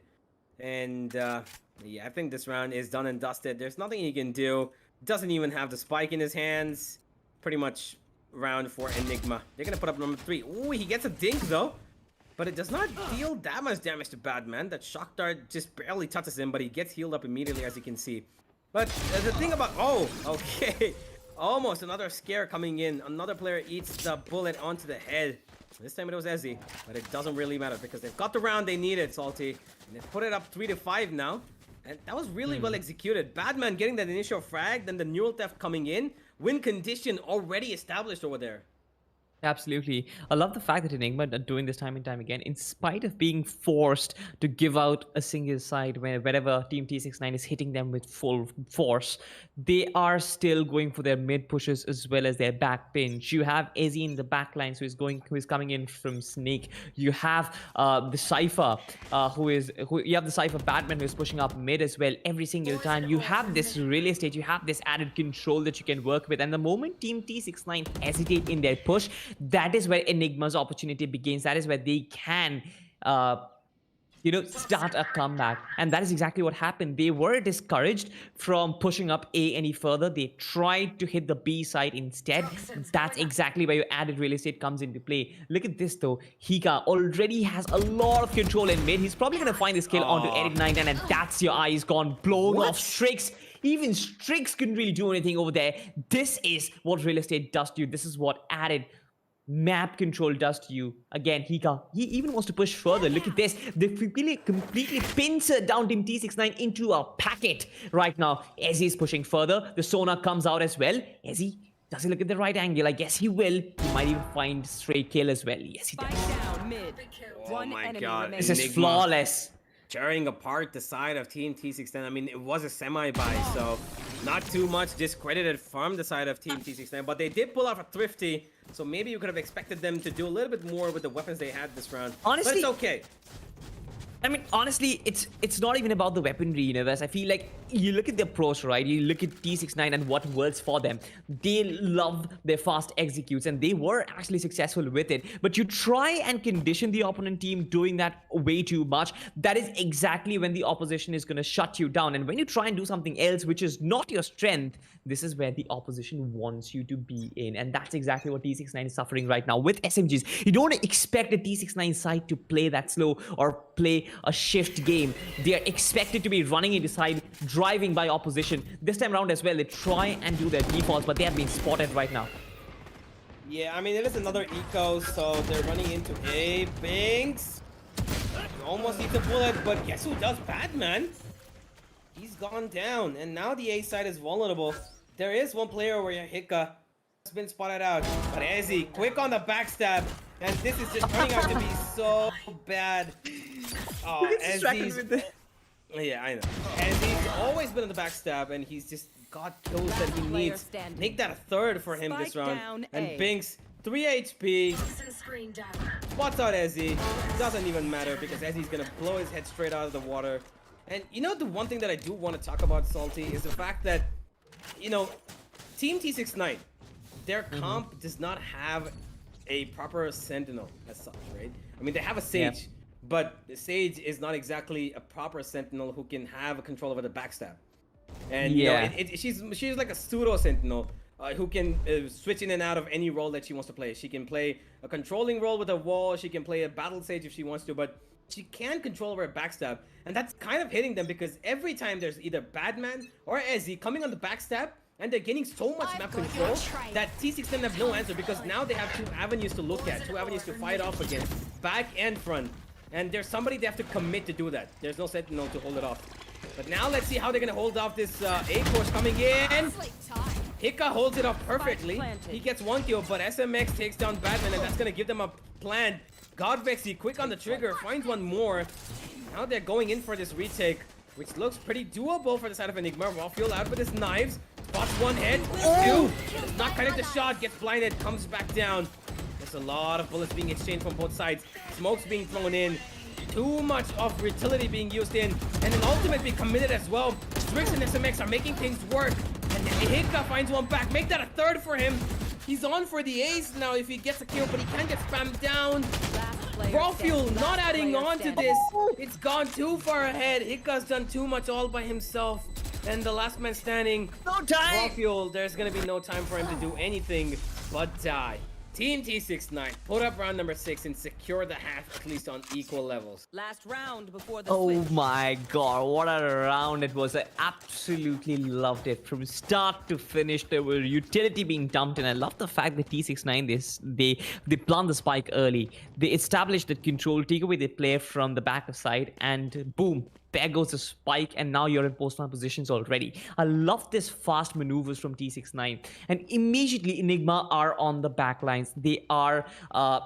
and yeah, I think this round is done and dusted. There's nothing he can do. Doesn't even have the spike in his hands. Pretty much round for Enigma. They're gonna put up number 3. Ooh, he gets a dink though. But it does not deal that much damage to Badman. That shock dart just barely touches him, but he gets healed up immediately, as you can see. But the thing about... Oh, okay. Almost another scare coming in. Another player eats the bullet onto the head. This time it was Ezzy, but it doesn't really matter because they've got the round they needed, Salty. And they've put it up 3-5 now. And that was really well executed. Badman getting that initial frag, then the neural theft coming in. Win condition already established over there. Absolutely. I love the fact that Enigma are doing this time and time again, in spite of being forced to give out a single side wherever Team T69 is hitting them with full force. They are still going for their mid pushes as well as their back pinch. You have Ezzy in the back line, who is coming in from Snake. You have the Cypher, you have the Cypher Batman who is pushing up mid as well every single time. You have this real estate, you have this added control that you can work with, and the moment Team T69 hesitate in their push, that is where Enigma's opportunity begins. That is where they can, start a comeback. And that is exactly what happened. They were discouraged from pushing up A any further. They tried to hit the B side instead. That's exactly where your added real estate comes into play. Look at this though. Hika already has a lot of control in mid. He's probably going to find this kill onto Eric 99, and that's your eyes gone. Blown off Strix. Even Strix couldn't really do anything over there. This is what real estate does to you. This is what added map control does to you. Again, he even wants to push further. Look at this. They completely pincer down Team T69 into a packet right now. Ezzy is pushing further. The Sona comes out as well. Ezzy, does he look at the right angle? I guess he will. He might even find straight kill as well. Yes, he does. Down mid. Oh my god. This is flawless. Tearing apart the side of Team T69. I mean, it was a semi-buy, so not too much discredited from the side of Team T69, but they did pull off a thrifty, so maybe you could have expected them to do a little bit more with the weapons they had this round. Honestly, but it's okay. I mean, honestly, it's not even about the weaponry, Universe. I feel like you look at the approach, right? You look at T69 and what works for them. They love their fast executes, and they were actually successful with it. But you try and condition the opponent team doing that way too much. That is exactly when the opposition is going to shut you down. And when you try and do something else, which is not your strength, this is where the opposition wants you to be in. And that's exactly what T69 is suffering right now with SMGs. You don't expect a T69 side to play that slow or play a shift game. They are expected to be running into side, driving by opposition. This time around as well, they try and do their defaults, but they have been spotted right now. Yeah, I mean, it is another eco, so they're running into A. Binks almost needs a bullet, but guess who does Batman? He's gone down, and now the A side is vulnerable. There is one player where Hika has been spotted out, but Ezzy, quick on the backstab, and this is just turning out to be so bad. Oh, Ezzy's... Yeah, I know. Ezzy's always been on the backstab, and he's just got kills that he needs. Make that a third for him this round. And Binks, 3 HP. Spots out Ezzy. Doesn't even matter because Ezzy's gonna blow his head straight out of the water. And you know, the one thing that I do want to talk about, Salty, is the fact that, you know, Team T69, their comp does not have a proper sentinel as such, right? I mean, they have a Sage, but the Sage is not exactly a proper sentinel who can have control over the backstab. And you know, she's like a pseudo sentinel who can switch in and out of any role that she wants to play. She can play a controlling role with a wall. She can play a battle Sage if she wants to, but she can control over a backstab, and that's kind of hitting them because every time there's either Badman or Ezzy coming on the backstab, and they're getting so much map control that T69 have no answer because now they have two avenues to look at, two avenues to fight off against, back and front. And there's somebody they have to commit to do that. There's no sentinel to hold it off. But now let's see how they're gonna hold off this A course coming in. Hika holds it off perfectly. He gets one kill, but SMX takes down Batman, and that's gonna give them a plan. Godvexy quick on the trigger, finds one more. Now they're going in for this retake, which looks pretty doable for the side of Enigma. Rafiel out with his knives, spots one head, two. Does not connect the shot, gets blinded, comes back down. There's a lot of bullets being exchanged from both sides. Smokes being thrown in. Too much of utility being used in, and an ultimate being committed as well. Strix and SMX are making things work, and Hika finds one back. Make that a third for him. He's on for the ace now if he gets a kill, but he can't get spammed down. Rafiel not adding on to this. It's gone too far ahead. Hika's done too much all by himself, and the last man standing. No time. Rafiel, there's gonna be no time for him to do anything but die. Team T69 put up round number 6 and secure the half at least on equal levels. Last round before the Oh switch. my god, what a round it was. I absolutely loved it. From start to finish, there were utility being dumped, and I love the fact that T69, they plant the spike early. They established that control, take away the player from the back of side, and boom, there goes the spike, and now you're in post-plant positions already. I love this fast maneuvers from T69, and immediately Enigma are on the back lines. They are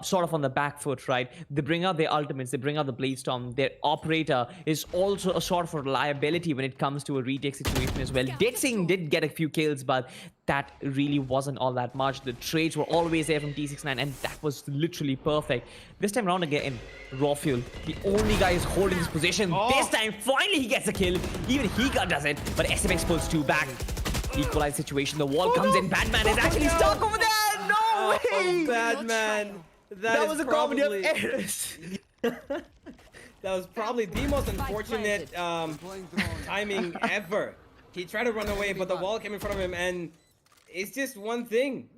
sort of on the back foot, right? They bring out their ultimates, they bring out the Blade Storm. Their operator is also a sort of reliability when it comes to a retake situation as well. Ditsing did get a few kills, but that really wasn't all that much. The trades were always there from T69, and that was literally perfect. This time around again, Rafiel, the only guy who's holding this position. This time, finally he gets a kill. Even Hika does it, but SMX pulls 2 back. Equalized situation, the wall comes in. Batman is actually stuck over there. No way! Batman. That was a comedy of errors. That was probably the most unfortunate timing ever. He tried to run away, but the wall came in front of him, and it's just one thing.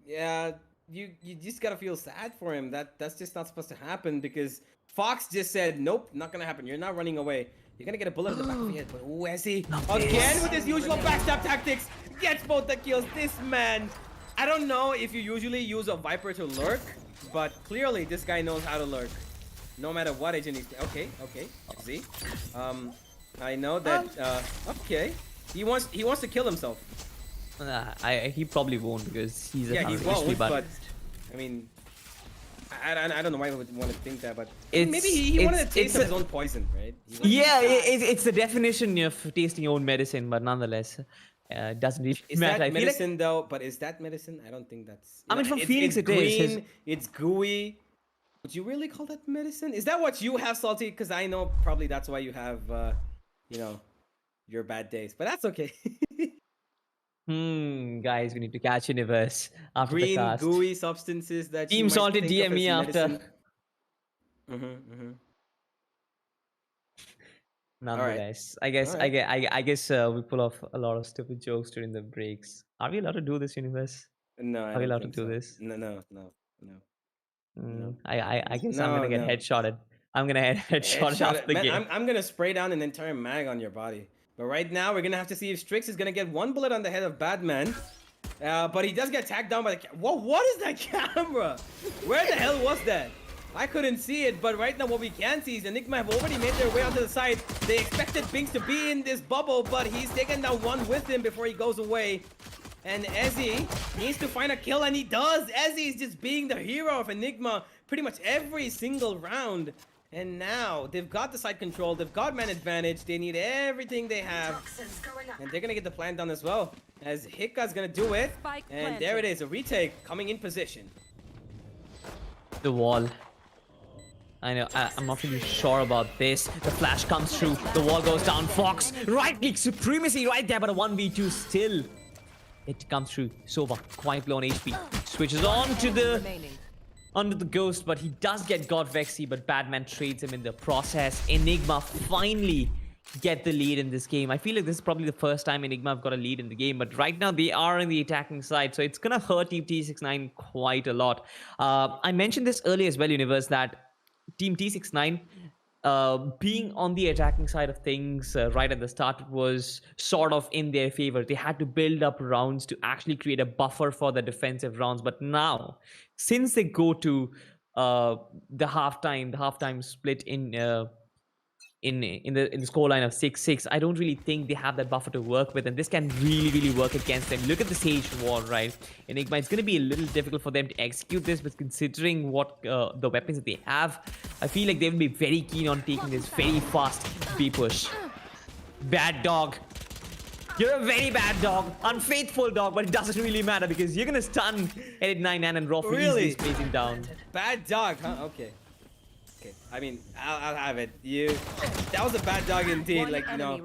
You just gotta feel sad for him. That's just not supposed to happen because Fox just said, nope, not gonna happen. You're not running away. You're gonna get a bullet in the back of your head. But Wesley, again with his usual backstab tactics, gets both the kills. This man, I don't know if you usually use a Viper to lurk, but clearly this guy knows how to lurk. No matter what agent he's... Okay. See? I know that... okay. He wants to kill himself. He probably won't because he's a he won't, but I mean, I don't know why he would want to think that, but maybe he wanted to taste of his own poison, right? Yeah, it's the definition of tasting your own medicine, but nonetheless, doesn't really matter. Is that medicine though? But is that medicine? I don't think that's... I mean, from Phoenix it's it green, is. it's gooey. Would you really call that medicine? Is that what you have, Salty? Because I know probably that's why you have, you know, your bad days. But that's okay. Guys, we need to catch Universe after Green, the cast. gooey substances that Team you might Salted think of DM me as after. medicine. Nonetheless, I guess I guess we pull off a lot of stupid jokes during the breaks. Are we allowed to do this, Universe? No, Are we allowed to do this? No. I guess I'm gonna get headshotted. I'm gonna headshot after the Man, game. I'm gonna spray down an entire mag on your body. But right now, we're gonna have to see if Strix is gonna get 1 bullet on the head of Batman. But he does get tagged down by the Whoa, what is that camera? Where the hell was that? I couldn't see it, but right now what we can see is Enigma have already made their way onto the side. They expected Binks to be in this bubble, but he's taken down one with him before he goes away. And Ezzy needs to find a kill, and he does. Ezzy is just being the hero of Enigma pretty much every single round. And now they've got the side control, they've got man advantage, they need everything they have. And they're gonna get the plan done as well. As Hika's gonna do it. And there it is, a retake coming in position. The wall. I know, I'm not really sure about this. The flash comes through, the wall goes down. Fox, right click supremacy right there, but a 1v2 still. It comes through. Sova, quite low on HP. Switches on to the under the ghost, but he does get God Vexy, but Batman trades him in the process. Enigma finally get the lead in this game. I feel like this is probably the first time Enigma have got a lead in the game, but right now they are in the attacking side, so it's gonna hurt Team T69 quite a lot. I mentioned this earlier as well, Universe, that Team T69 being on the attacking side of things right at the start was sort of in their favor. They had to build up rounds to actually create a buffer for the defensive rounds. But now, since they go to the halftime split in the scoreline of 6-6, I don't really think they have that buffer to work with, and this can really work against them. Look at the Sage Wall, right? Enigma, it's going to be a little difficult for them to execute this, but considering what the weapons that they have, I feel like they will be very keen on taking this very fast B push. Bad dog. You're a very bad dog, unfaithful dog, but it doesn't really matter because you're gonna stun Edit 99 and Raw easily spacing down. Bad dog, huh? Okay. Okay, I mean, I'll have it. That was a bad dog indeed, like, you know.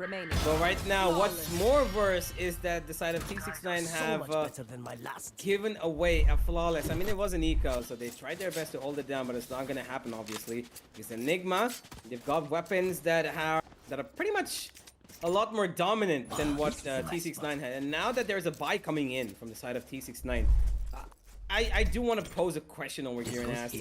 But right now, what's more worse is that the side of T69 have given away a flawless. I mean, it was an eco, so they tried their best to hold it down, but it's not gonna happen, obviously. It's Enigma. They've got weapons that are pretty much a lot more dominant than what T69 had. And now that there's a buy coming in from the side of T69, I do want to pose a question over here and ask,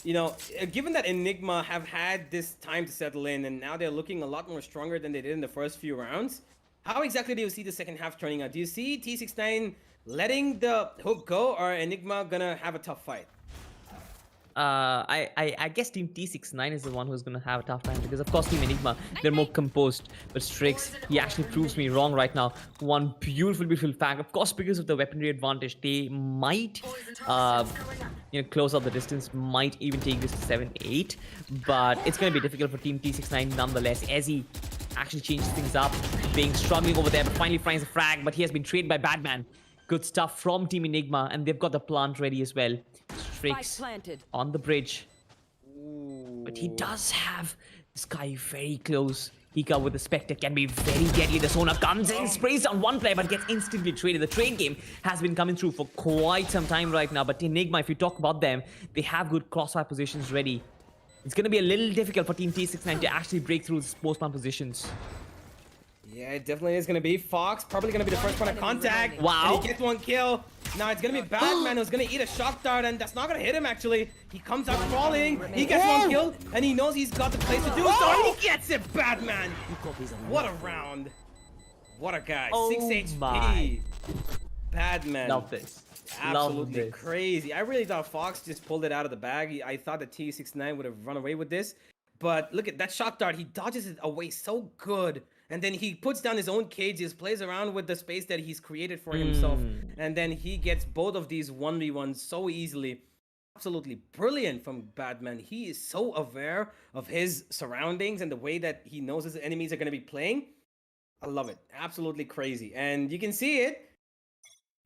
you know, given that Enigma have had this time to settle in and now they're looking a lot more stronger than they did in the first few rounds, how exactly do you see the second half turning out? Do you see T69 letting the hook go, or Enigma gonna have a tough fight? I guess Team T69 is the one who's gonna have a tough time because of course Team Enigma, they're more composed, but Strix, he actually proves me wrong right now. One beautiful fact, of course, because of the weaponry advantage, they might you know, close out the distance, might even take this to 7-8, but it's gonna be difficult for Team T69 nonetheless. Ezzy actually changes things up, being struggling over there, but finally finds a frag, but he has been traded by Batman. Good stuff from Team Enigma, and they've got the plant ready as well. Strix on the bridge. Ooh. But he does have this guy very close. Hika with the Spectre can be very deadly. The Sona comes in, sprays on one player, but gets instantly traded. The trade game has been coming through for quite some time right now. But Enigma, if you talk about them, they have good crossfire positions ready. It's going to be a little difficult for Team T69 to actually break through the post-plant positions. Yeah, it definitely is going to be. Fox probably going to be the first point of contact. Wow. And he gets one kill. Now it's going to be Batman who's going to eat a shock dart, and that's not going to hit him, actually. He comes out crawling. He gets one kill, and he knows he's got the place to do so, and he gets it, Batman. What a round. What a guy. 6 HP. My. Batman. Love this. Absolutely Love this. crazy. I really thought Fox just pulled it out of the bag. I thought that T69 would have run away with this. But look at that shock dart. He dodges it away so good. And then he puts down his own cages, plays around with the space that he's created for himself. And then he gets both of these 1v1s so easily. Absolutely brilliant from Batman. He is so aware of his surroundings and the way that he knows his enemies are going to be playing. I love it. Absolutely crazy. And you can see it.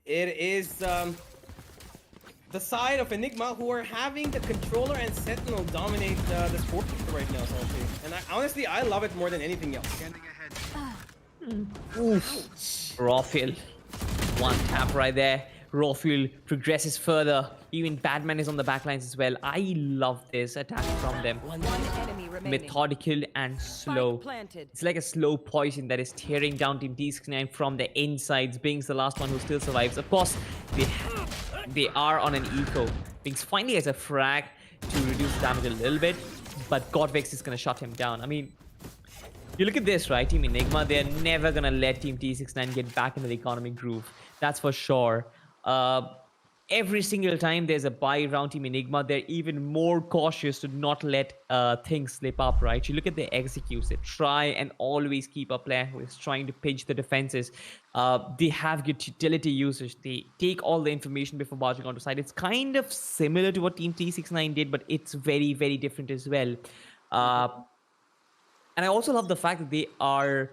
It is the side of Enigma who are having the controller and Sentinel dominate the sport right now. And honestly, I love it more than anything else. Oof. Rawfield. One tap right there. Rawfield progresses further. Even Batman is on the backlines as well. I love this attack from them. Methodical and slow. It's like a slow poison that is tearing down Team T69 from the insides. Bing's the last one who still survives. Of course, they are on an eco. Bing's finally has a frag to reduce the damage a little bit, but Godvex is going to shut him down. I mean, you look at this, right? Team Enigma, they're never going to let Team T69 get back into the economic groove. That's for sure. Every single time there's a buy around Team Enigma, they're even more cautious to not let things slip up, right? You look at the executes. They try and always keep a player who is trying to pinch the defenses. They have good utility usage. They take all the information before barging onto side. It's kind of similar to what Team T69 did, but it's very, very different as well. And I also love the fact that they are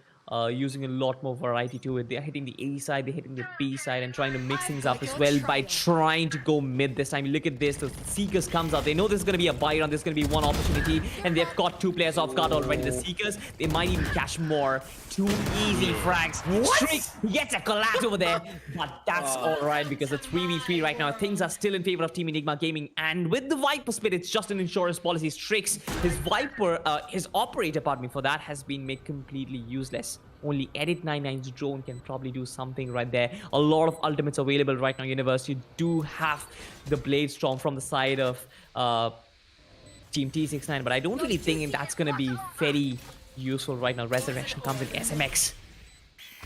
using a lot more variety to it. They're hitting the A side, they're hitting the B side, and trying to mix things up as well by trying to go mid this time. Look at this, the Seekers comes out. They know there's going to be a buy round, there's going to be one opportunity, and they've got 2 players off guard already. The Seekers, they might even catch more. 2 easy frags. Strix gets a collapse over there, but that's all right because it's 3v3 right now. Things are still in favor of Team Enigma Gaming, and with the Viper split, it's just an insurance policy. Strix, his Viper, his operator, pardon me, for that has been made completely useless. Only Edit 99's drone can probably do something right there. A lot of ultimates available right now, Universe. You do have the Blade Storm from the side of Team T69, but I don't really think that's going to be very useful right now. Resurrection comes in SMX.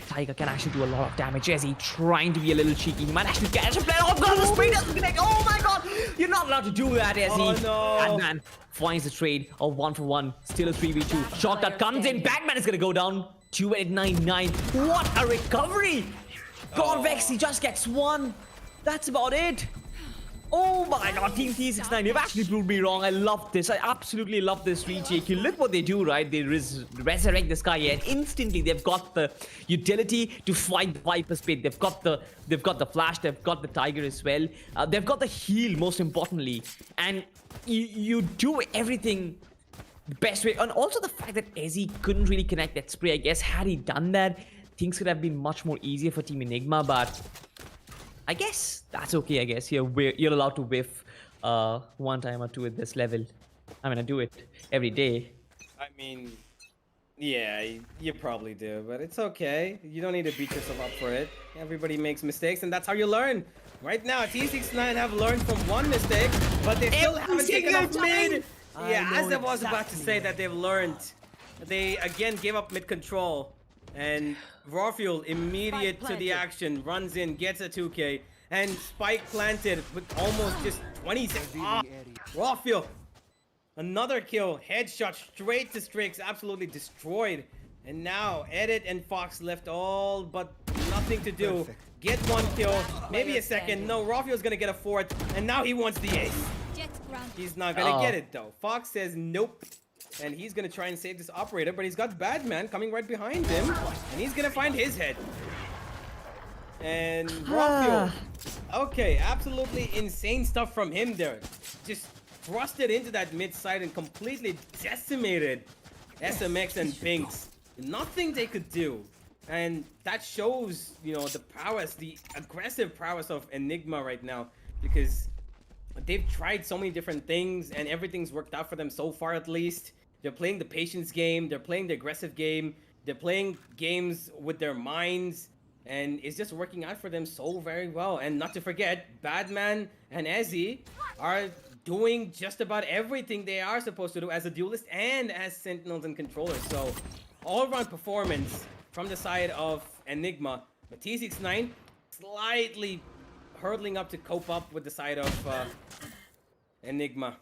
Tiger can actually do a lot of damage. Is he trying to be a little cheeky? He might actually catch a player. Oh god, the spray doesn't connect. Oh my god, you're not allowed to do that, Ezzy. Oh no. Batman finds the trade. A 1-for-1. Still a 3v2. Shot that comes in. Batman is gonna go down. 2-8-9-9. What a recovery! God, Vex, he just gets 1. That's about it. Oh my god, Team T69, you've actually proved me wrong. I love this. I absolutely love this retake. You look what they do, right? They resurrect this guy and instantly they've got the utility to fight the Viper Spade. They've got the flash, they've got the Tiger as well. They've got the heal, most importantly. And you do everything the best way. And also the fact that Ezzy couldn't really connect that spray. I guess had he done that, things could have been much more easier for Team Enigma, but I guess that's okay. I guess you're allowed to whiff 1 time or 2 at this level. I mean, I do it every day. I mean, yeah, you probably do, but it's okay. You don't need to beat yourself up for it. Everybody makes mistakes, and that's how you learn. Right now, T69 have learned from 1 mistake, but they still haven't taken off mid. Yeah, as I was about to say that they've learned. They again gave up mid control. And Raw Fuel, immediate to the action, runs in, gets a 2K, and Spike planted with almost just 20 seconds. Raw Fuel, another kill, headshot straight to Strix, absolutely destroyed. And now Edit and Fox left all but nothing to do. Get 1 kill, maybe a second. No, Raw Fuel's gonna get a 4th, and now he wants the ace. He's not gonna get it though. Fox says nope. And he's gonna try and save this operator, but he's got Badman coming right behind him, and he's gonna find his head. And Raw Fuel. Okay, absolutely insane stuff from him there. Just thrusted into that mid side and completely decimated SMX and Binks. Nothing they could do. And that shows, you know, the prowess, the aggressive prowess of Enigma right now, because they've tried so many different things and everything's worked out for them so far, at least. They're playing the patience game, they're playing the aggressive game, they're playing games with their minds, and it's just working out for them so very well. And not to forget, Badman and Ezzy are doing just about everything they are supposed to do as a duelist and as sentinels and controllers. So all-around performance from the side of Enigma. But T69 slightly hurdling up to cope up with the side of Enigma.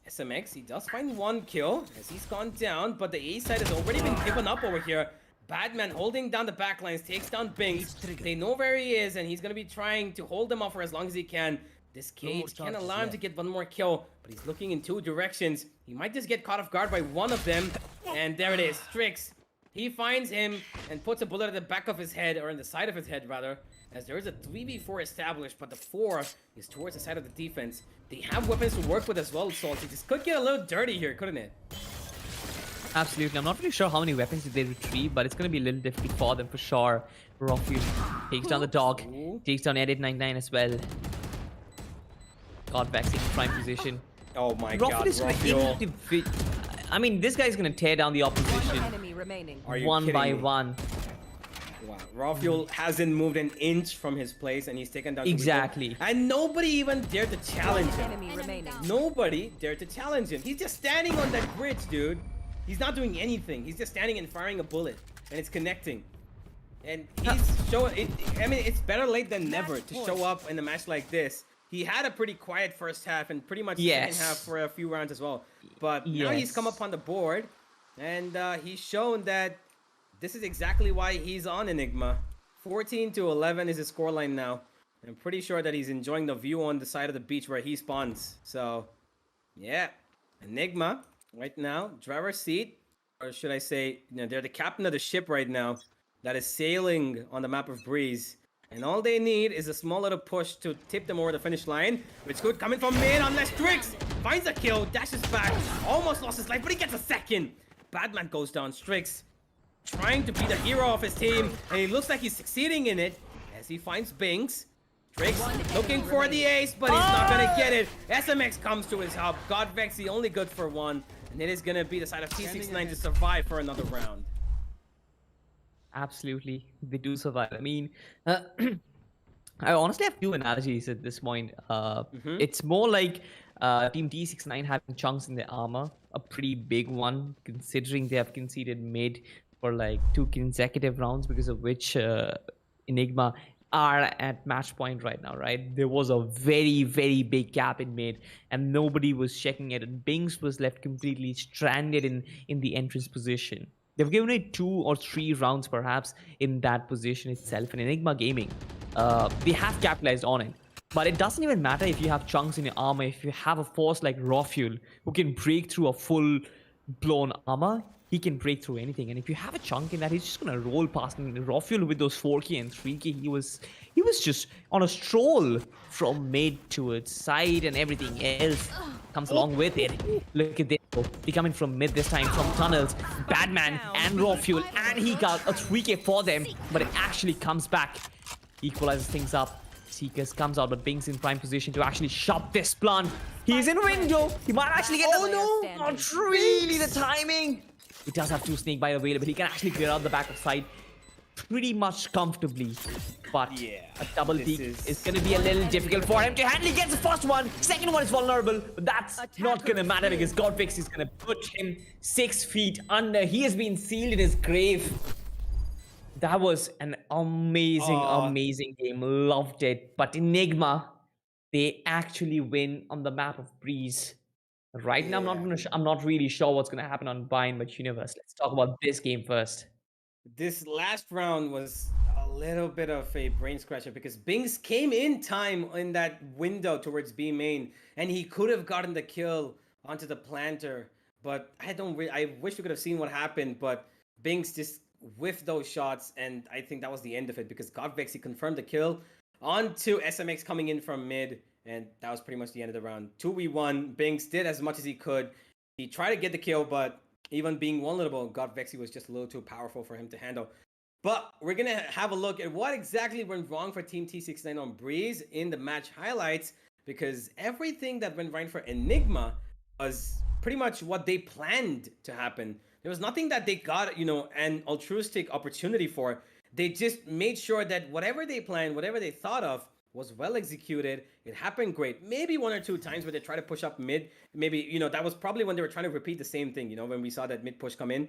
SMX, he does find 1 kill as he's gone down, but the A side has already been given up over here. Badman holding down the backlines, takes down Binks. They know where he is, and he's going to be trying to hold them off for as long as he can. This cage can allow him to get 1 more kill, but he's looking in 2 directions. He might just get caught off guard by 1 of them, and there it is, Strix. He finds him and puts a bullet at the back of his head, or in the side of his head, rather, as there is a 3v4 established, but the 4 is towards the side of the defense. They have weapons to work with as well, Salty. This could get a little dirty here, couldn't it? Absolutely. I'm not really sure how many weapons did they retrieve, but it's going to be a little difficult for them for sure. Rockfield takes down the dog, takes down Edit 99 as well. Got back in prime position. Oh my god, Rockfield. I mean, this guy's going to tear down the opposition one by one. Wow, Raw Fuel hasn't moved an inch from his place, and he's taken down. Exactly. And nobody even dared to challenge him. Nobody dared to challenge him. He's just standing on that bridge, dude. He's not doing anything. He's just standing and firing a bullet, and it's connecting. And he's showing it. I mean, it's better late than never to show up in a match like this. He had a pretty quiet first half and pretty much second half for a few rounds as well. But now he's come up on the board, and he's shown that this is exactly why he's on Enigma. 14-11 is his scoreline now. I'm pretty sure that he's enjoying the view on the side of the beach where he spawns. So, yeah. Enigma, right now, driver's seat. or should I say, they're the captain of the ship right now that is sailing on the map of Breeze. And all they need is a small little push to tip them over the finish line. It's good coming from mid unless Strix finds a kill, dashes back, almost lost his life, but he gets a second. Badman goes down. Strix trying to be the hero of his team, and he looks like he's succeeding in it as he finds Binks. Strix looking for the ace, but he's not gonna get it. SMX comes to his help. God Vexy only good for one, and it is gonna be the side of T69 to survive for another round. Absolutely, they do survive. I mean, I honestly have two analogies at this point. It's more like Team T69 having chunks in their armor, a pretty big one, considering they have conceded mid for like 2 consecutive rounds, because of which Enigma are at match point right now, right? There was a very, very big gap in mid, and nobody was checking it, and Binks was left completely stranded in the entrance position. They've given it 2 or 3 rounds perhaps in that position itself, and Enigma Gaming, they have capitalized on it. But it doesn't even matter if you have chunks in your armor, if you have a force like Rafuel who can break through a full blown armor, he can break through anything. And if you have a chunk in that, he's just gonna roll past. And Rafuel with those 4K and 3K, he was just on a stroll from mid towards side, and everything else comes along with it. Look at this. He coming from mid this time, from tunnels. Badman and Rafuel, and he got a 3K for them, but it actually comes back, equalizes things up. Seekers comes out, but Bing's in prime position to actually shop this plant. He's in window. He might actually get the... Oh no, not really the timing. He does have 2 snake bite available. He can actually clear out the back of side pretty much comfortably. But yeah, a double peek is going to be a little difficult for him to handle. He gets the first one. Second one is vulnerable. But that's not going to matter because Godfix is going to put him 6 feet under. He has been sealed in his grave. That was an amazing game. Loved it. But Enigma, they actually win on the map of Breeze. Right now, I'm not really sure what's gonna happen on Bind, but Universe. Let's talk about this game first. This last round was a little bit of a brain scratcher because Binks came in time in that window towards B main, and he could have gotten the kill onto the planter. But I wish we could have seen what happened, but Binks just whiffed those shots, and I think that was the end of it because Godvexy confirmed the kill onto SMX coming in from mid, and that was pretty much the end of the round. 2v1, Binks did as much as he could. He tried to get the kill, but even being vulnerable, Godvexy was just a little too powerful for him to handle. But we're going to have a look at what exactly went wrong for Team T69 on Breeze in the match highlights, because everything that went right for Enigma was pretty much what they planned to happen. There was nothing that they got, an altruistic opportunity for. They just made sure that whatever they planned, whatever they thought of, was well executed. It happened great. Maybe 1 or 2 times where they try to push up mid. Maybe, that was probably when they were trying to repeat the same thing, when we saw that mid push come in.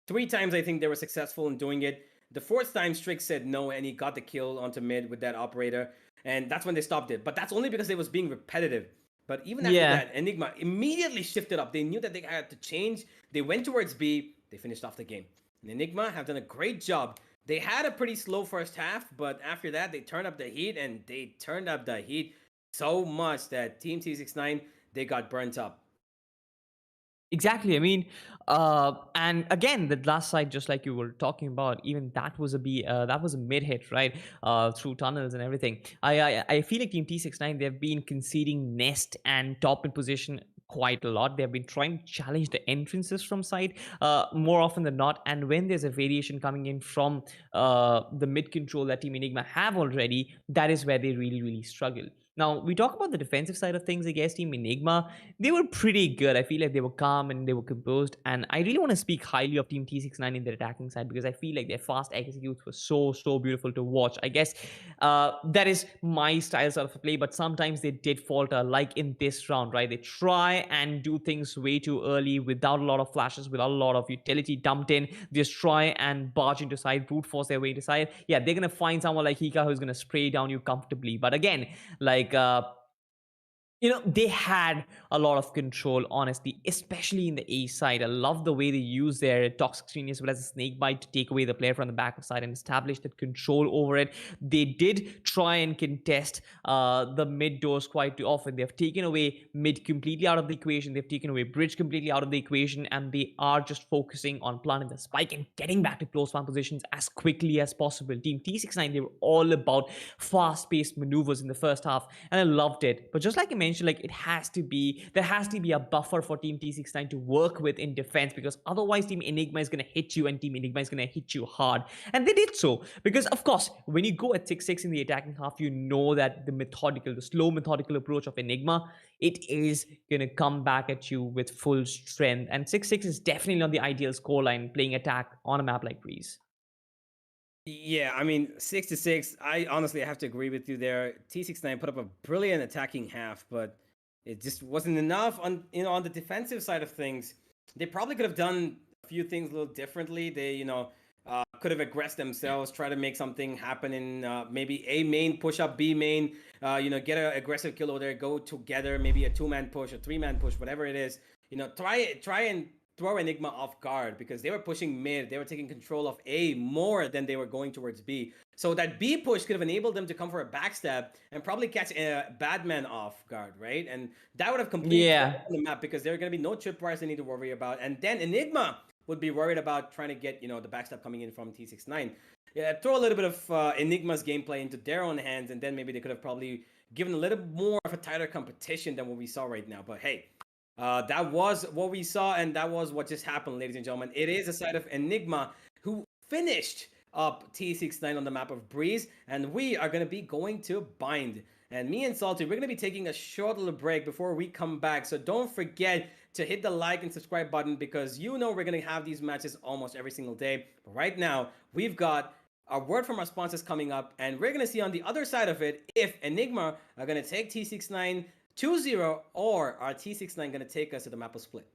3 times, I think they were successful in doing it. The 4th time, Strix said no, and he got the kill onto mid with that operator. And that's when they stopped it. But that's only because it was being repetitive. But even after that, Enigma immediately shifted up. They knew that they had to change. They went towards B. They finished off the game. And Enigma have done a great job. They had a pretty slow first half, but after that, they turned up the heat, and they turned up the heat so much that Team T69, they got burnt up. Exactly. I mean, and again, the last side, just like you were talking about, even that was a mid hit, right? Through tunnels and everything. I feel like Team T69, they've been conceding nest and top in position quite a lot. They've been trying to challenge the entrances from side more often than not. And when there's a variation coming in from the mid control that Team Enigma have already, that is where they really, really struggle. Now, we talk about the defensive side of things. I guess Team Enigma, they were pretty good. I feel like they were calm and they were composed. And I really want to speak highly of Team T69 in their attacking side, because I feel like their fast executes were so beautiful to watch. I guess that is my style sort of play, but sometimes they did falter, like in this round, right? They try and do things way too early without a lot of flashes, without a lot of utility dumped in. Just try and barge into side, brute force their way into side. Yeah, they're going to find someone like Hika who's going to spray down you comfortably. But again, like They had a lot of control, honestly, especially in the A side. I love the way they use their toxic screen as well as a snake bite to take away the player from the back side and establish that control over it. They did try and contest the mid doors quite too often. They've taken away mid completely out of the equation. They've taken away bridge completely out of the equation, and they are just focusing on planting the spike and getting back to close farm positions as quickly as possible. Team T69, they were all about fast-paced maneuvers in the first half, and I loved it. But just like I mentioned, like there has to be a buffer for Team T69 to work with in defense, because otherwise Team Enigma is going to hit you, and Team Enigma is going to hit you hard. And they did so, because of course, when you go at 6-6 in the attacking half, you know that the slow methodical approach of Enigma, it is going to come back at you with full strength. And 6-6 is definitely not the ideal scoreline playing attack on a map like Breeze. Yeah, I mean, 6-6. I honestly have to agree with you there. T69 put up a brilliant attacking half, but it just wasn't enough on on the defensive side of things. They probably could have done a few things a little differently. They could have aggressed themselves, try to make something happen in maybe A main, push up B main. Get an aggressive kill over there, go together, maybe a 2-man push, a 3-man push, whatever it is. Try and throw Enigma off guard, because they were pushing mid. They were taking control of A more than they were going towards B. So that B push could have enabled them to come for a backstab and probably catch a bad man off guard, right? And that would have completely the map, because there are going to be no tripwires they need to worry about. And then Enigma would be worried about trying to get, the backstab coming in from T69. Yeah, throw a little bit of Enigma's gameplay into their own hands, and then maybe they could have probably given a little more of a tighter competition than what we saw right now. But hey, that was what we saw, and that was what just happened, ladies and gentlemen. It is a side of Enigma who finished up T69 on the map of Breeze, and we are going to be going to Bind. And me and Salty, we're going to be taking a short little break before we come back. So don't forget to hit the like and subscribe button, because we're going to have these matches almost every single day. But right now, we've got a word from our sponsors coming up, and we're going to see on the other side of it if Enigma are going to take T69 2-0, or are T69 going to take us to the map of split?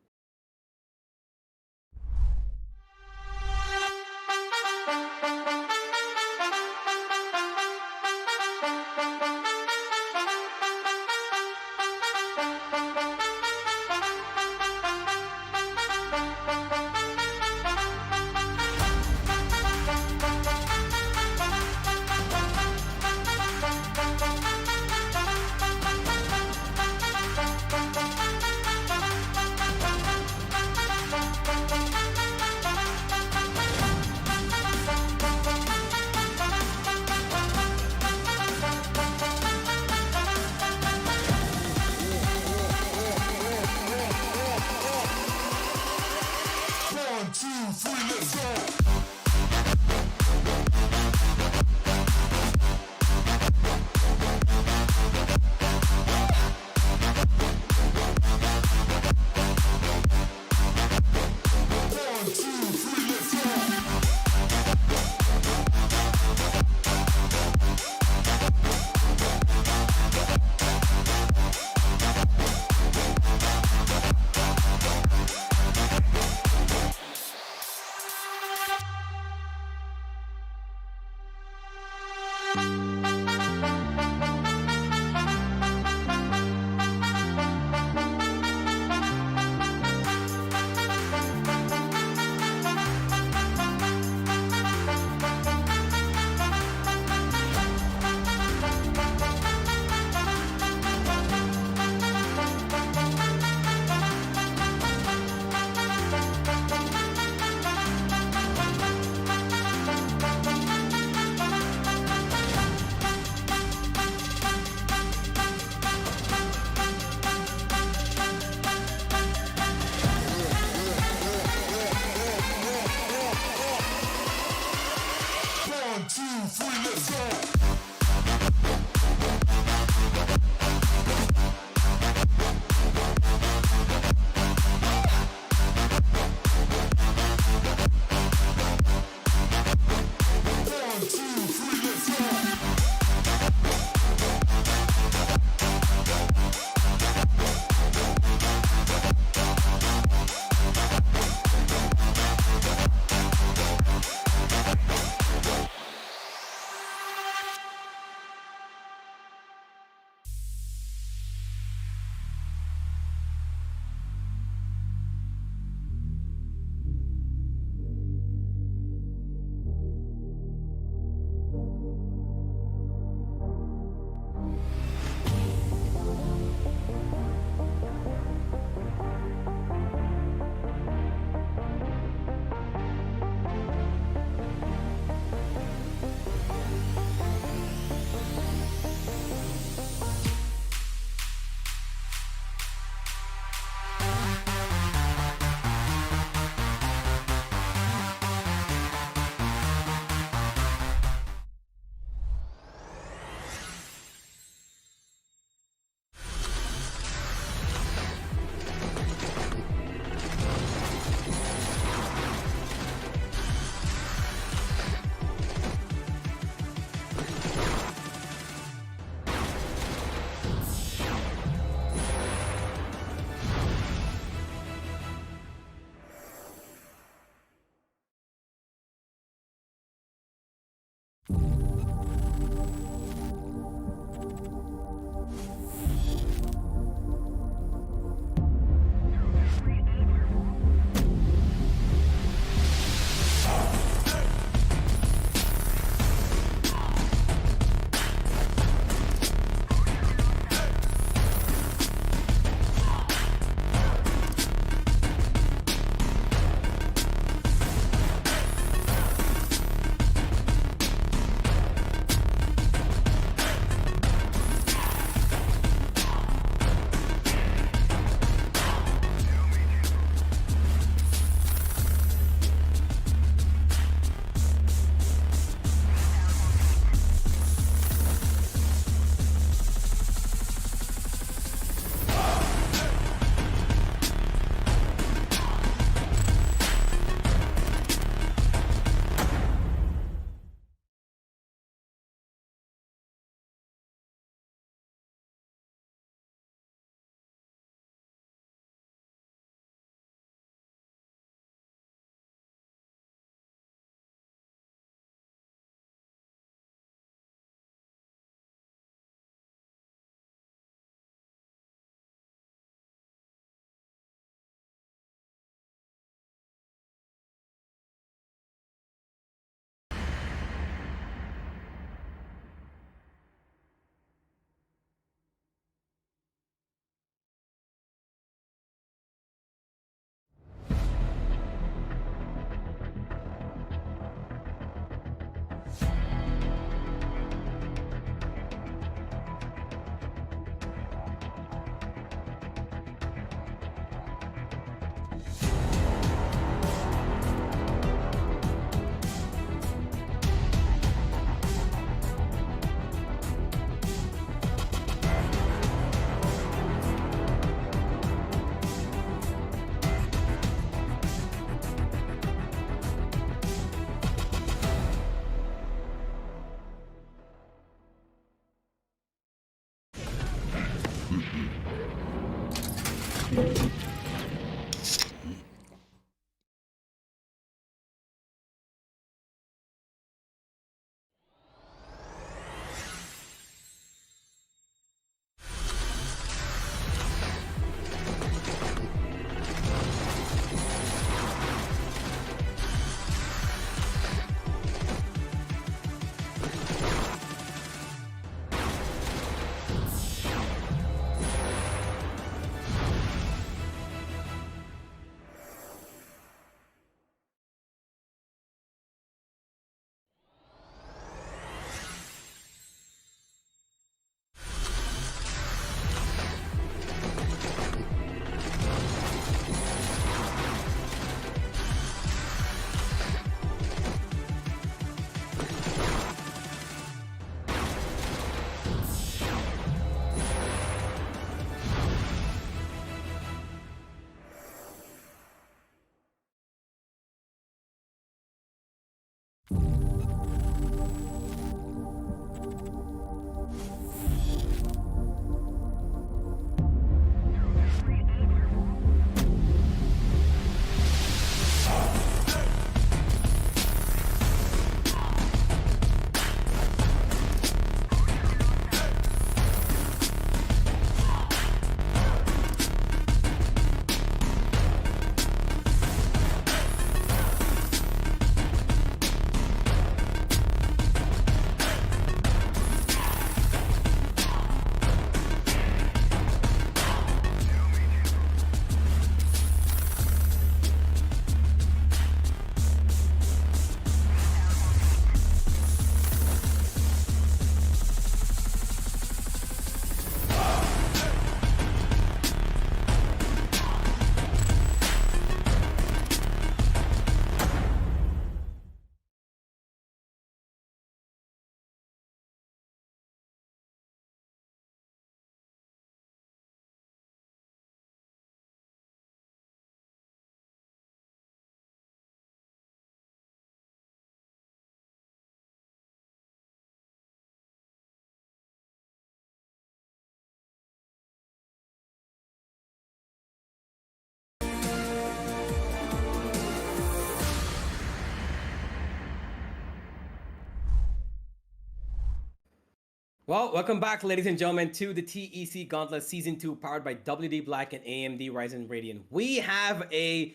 Well, welcome back, ladies and gentlemen, to the TEC Gauntlet Season 2, powered by WD Black and AMD Ryzen Radeon. We have a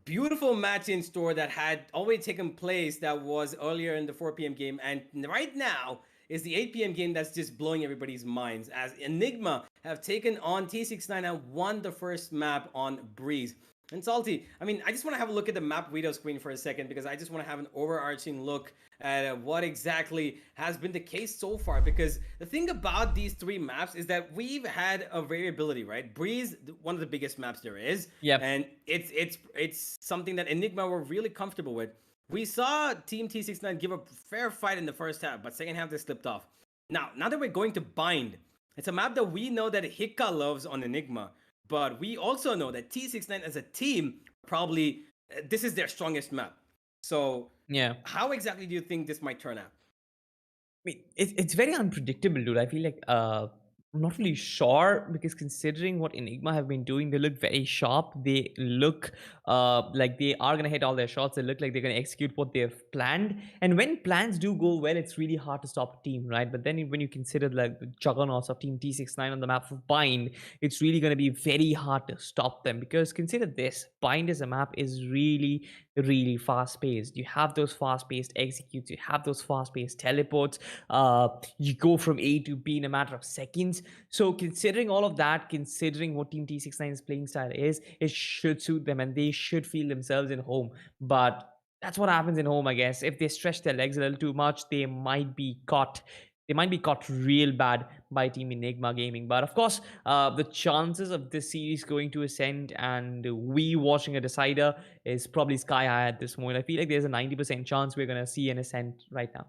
beautiful match in store that had already taken place that was earlier in the 4 p.m. game, and right now is the 8 p.m. game that's just blowing everybody's minds, as Enigma have taken on T69 and won the first map on Breeze. And Salty, I mean, I just want to have a look at the map video screen for a second, because I just want to have an overarching look at what exactly has been the case so far. Because the thing about these 3 maps is that we've had a variability, right? Breeze, one of the biggest maps there is. Yep. And it's something that Enigma were really comfortable with. We saw Team T69 give a fair fight in the first half, but second half they slipped off. Now that we're going to Bind, it's a map that we know that Hikka loves on Enigma. But we also know that T69 as a team, probably this is their strongest map. So Yeah. how exactly do you think this might turn out? I mean, it's very unpredictable, dude. I feel like I'm not really sure, because considering what Enigma have been doing, they look very sharp. They look like they are gonna hit all their shots. They look like they're gonna execute what they've planned. And when plans do go well, it's really hard to stop a team, right? But then when you consider like the juggernauts of Team T69 on the map of Bind, it's really gonna be very hard to stop them. Because consider this: Bind as a map is really fast paced. You have those fast paced executes. You have those fast paced teleports. You go from A to B in a matter of seconds. So considering all of that, considering what Team T69's playing style is, it should suit them and they should feel themselves in home. But that's what happens in home, I guess. If they stretch their legs a little too much, they might be caught. They might be caught real bad by Team Enigma Gaming. But of course, the chances of this series going to ascend and we watching a decider is probably sky high at this moment. I feel like there's a 90% chance we're going to see an ascent right now.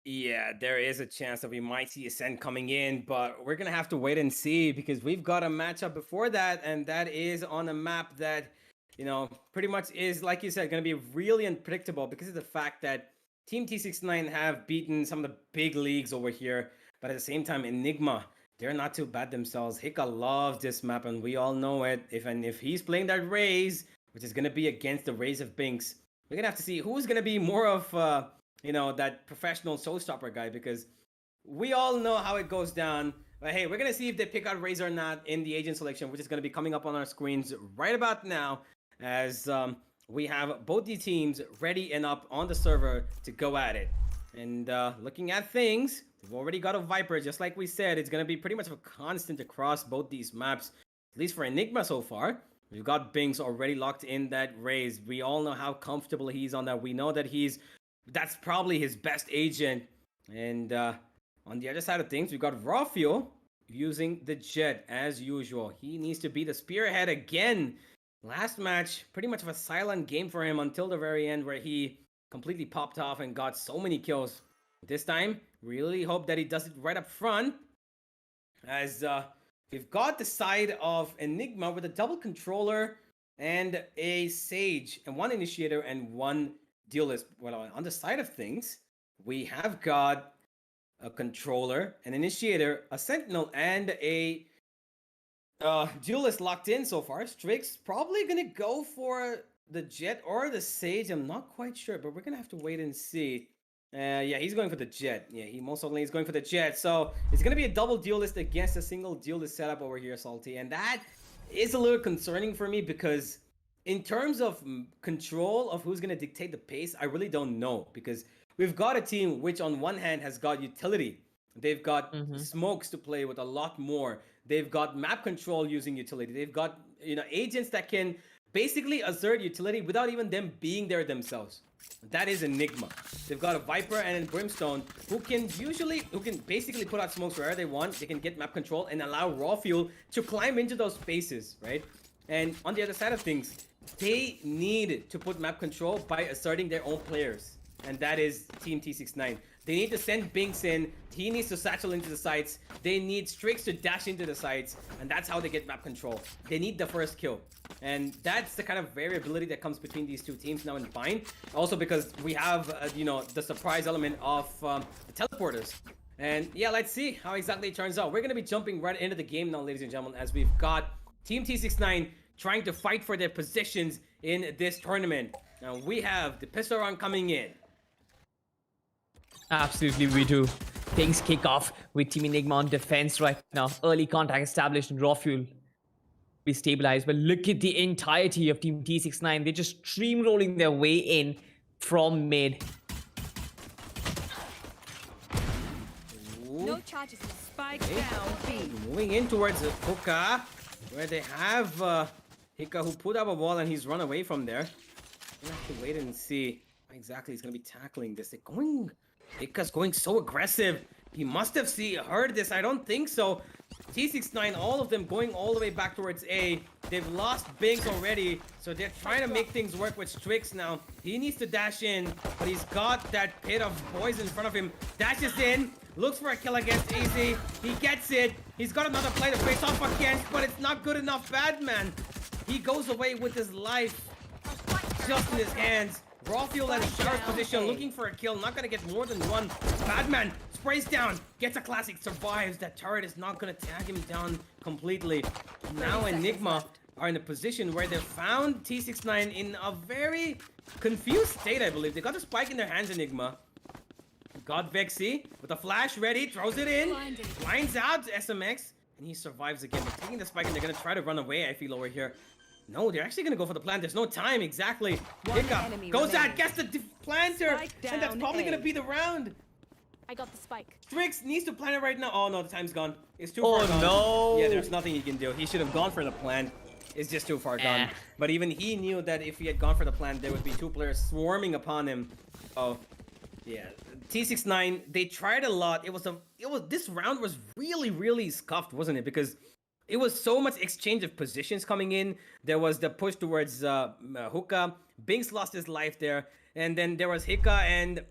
Yeah, there is a chance that we might see Ascent coming in, but we're going to have to wait and see, because we've got a matchup before that, and that is on a map that, you know, pretty much is, like you said, going to be really unpredictable because of the fact that Team T69 have beaten some of the big leagues over here, but at the same time, Enigma, they're not too bad themselves. Hika loves this map, and we all know it. If he's playing that Raze, which is gonna be against the Raze of Binks, we're gonna have to see who's gonna be more of that professional showstopper guy, because we all know how it goes down. But hey, we're gonna see if they pick out Raze or not in the agent selection, which is gonna be coming up on our screens right about now, as we have both the teams ready and up on the server to go at it. And looking at things, we've already got a Viper, just like we said. It's gonna be pretty much a constant across both these maps, at least for Enigma so far. We've got Binks already locked in that Raze. We all know how comfortable he's on that. We know that that's probably his best agent. And on the other side of things, we've got Raw Fuel using the Jet as usual. He needs to be the spearhead again. Last match, pretty much of a silent game for him until the very end, where he completely popped off and got so many kills. This time, really hope that he does it right up front, as we've got the side of Enigma with a double controller and a Sage, and one Initiator and one Duelist. Well, on the side of things, we have got a controller, an Initiator, a Sentinel, and a Duelist locked in so far. Strix probably gonna go for the Jet or the Sage. I'm not quite sure, but we're gonna have to wait and see. Yeah, he's going for the Jet. Yeah, he most certainly is going for the Jet. So it's gonna be a double Duelist against a single Duelist setup over here, Salty, and that is a little concerning for me, because in terms of control of who's gonna dictate the pace, I really don't know, because we've got a team which on one hand has got utility. They've got smokes to play with a lot more. They've got map control using utility. They've got agents that can basically assert utility without even them being there themselves. That is Enigma. They've got a Viper and a Brimstone who can basically put out smokes wherever they want. They can get map control and allow Raw Fuel to climb into those spaces, right? And on the other side of things, they need to put map control by asserting their own players. And that is Team T69. They need to send Binks in. He needs to satchel into the sites. They need Strix to dash into the sites. And that's how they get map control. They need the first kill. And that's the kind of variability that comes between these two teams now in Bind. Also because we have, the surprise element of the teleporters. And yeah, let's see how exactly it turns out. We're going to be jumping right into the game now, ladies and gentlemen, as we've got Team T69 trying to fight for their positions in this tournament. Now we have the pistol round coming in. Absolutely, we do. Things kick off with Team Enigma on defense right now. Early contact established in Raw Fuel. We stabilize, but look at the entirety of Team T69. They're just streamrolling their way in from mid. No charges. Spike down. B. Moving in towards Hookah, where they have Hika, who put up a wall and he's run away from there. We'll have to wait and see how exactly he's going to be tackling this. Hika's going so aggressive. He must have heard this. I don't think so. T69, all of them going all the way back towards A. They've lost Binks already, so they're trying to make things work with Strix now. He needs to dash in, but he's got that pit of boys in front of him. Dashes in, looks for a kill against AZ. He gets it. He's got another play to face off against, but it's not good enough. Badman. He goes away with his life just in his hands. Raw Fuel at a sharp position, looking for a kill. Not gonna get more than one. Badman sprays down, gets a classic, survives. That turret is not gonna tag him down completely. Now Enigma are in a position where they found T69 in a very confused state, I believe. They got the spike in their hands, Enigma. Got Vexy with a flash ready, throws it in, blinds out SMX, and he survives again. They're taking the spike and they're gonna try to run away, I feel, over here. No, they're actually gonna go for the plant. There's no time, exactly. Hiccup goes out, gets the planter, and that's probably gonna be the round. I got the spike. Strix needs to plant it right now. Oh no, the time's gone. It's too far gone. Oh no! Yeah, there's nothing he can do. He should have gone for the plant. It's just too far gone. But even he knew that if he had gone for the plant, there would be two players swarming upon him. Oh, yeah. T69, they tried a lot. This round was really scuffed, wasn't it? Because it was so much exchange of positions coming in. There was the push towards Hookah. Binks lost his life there. And then there was Hika and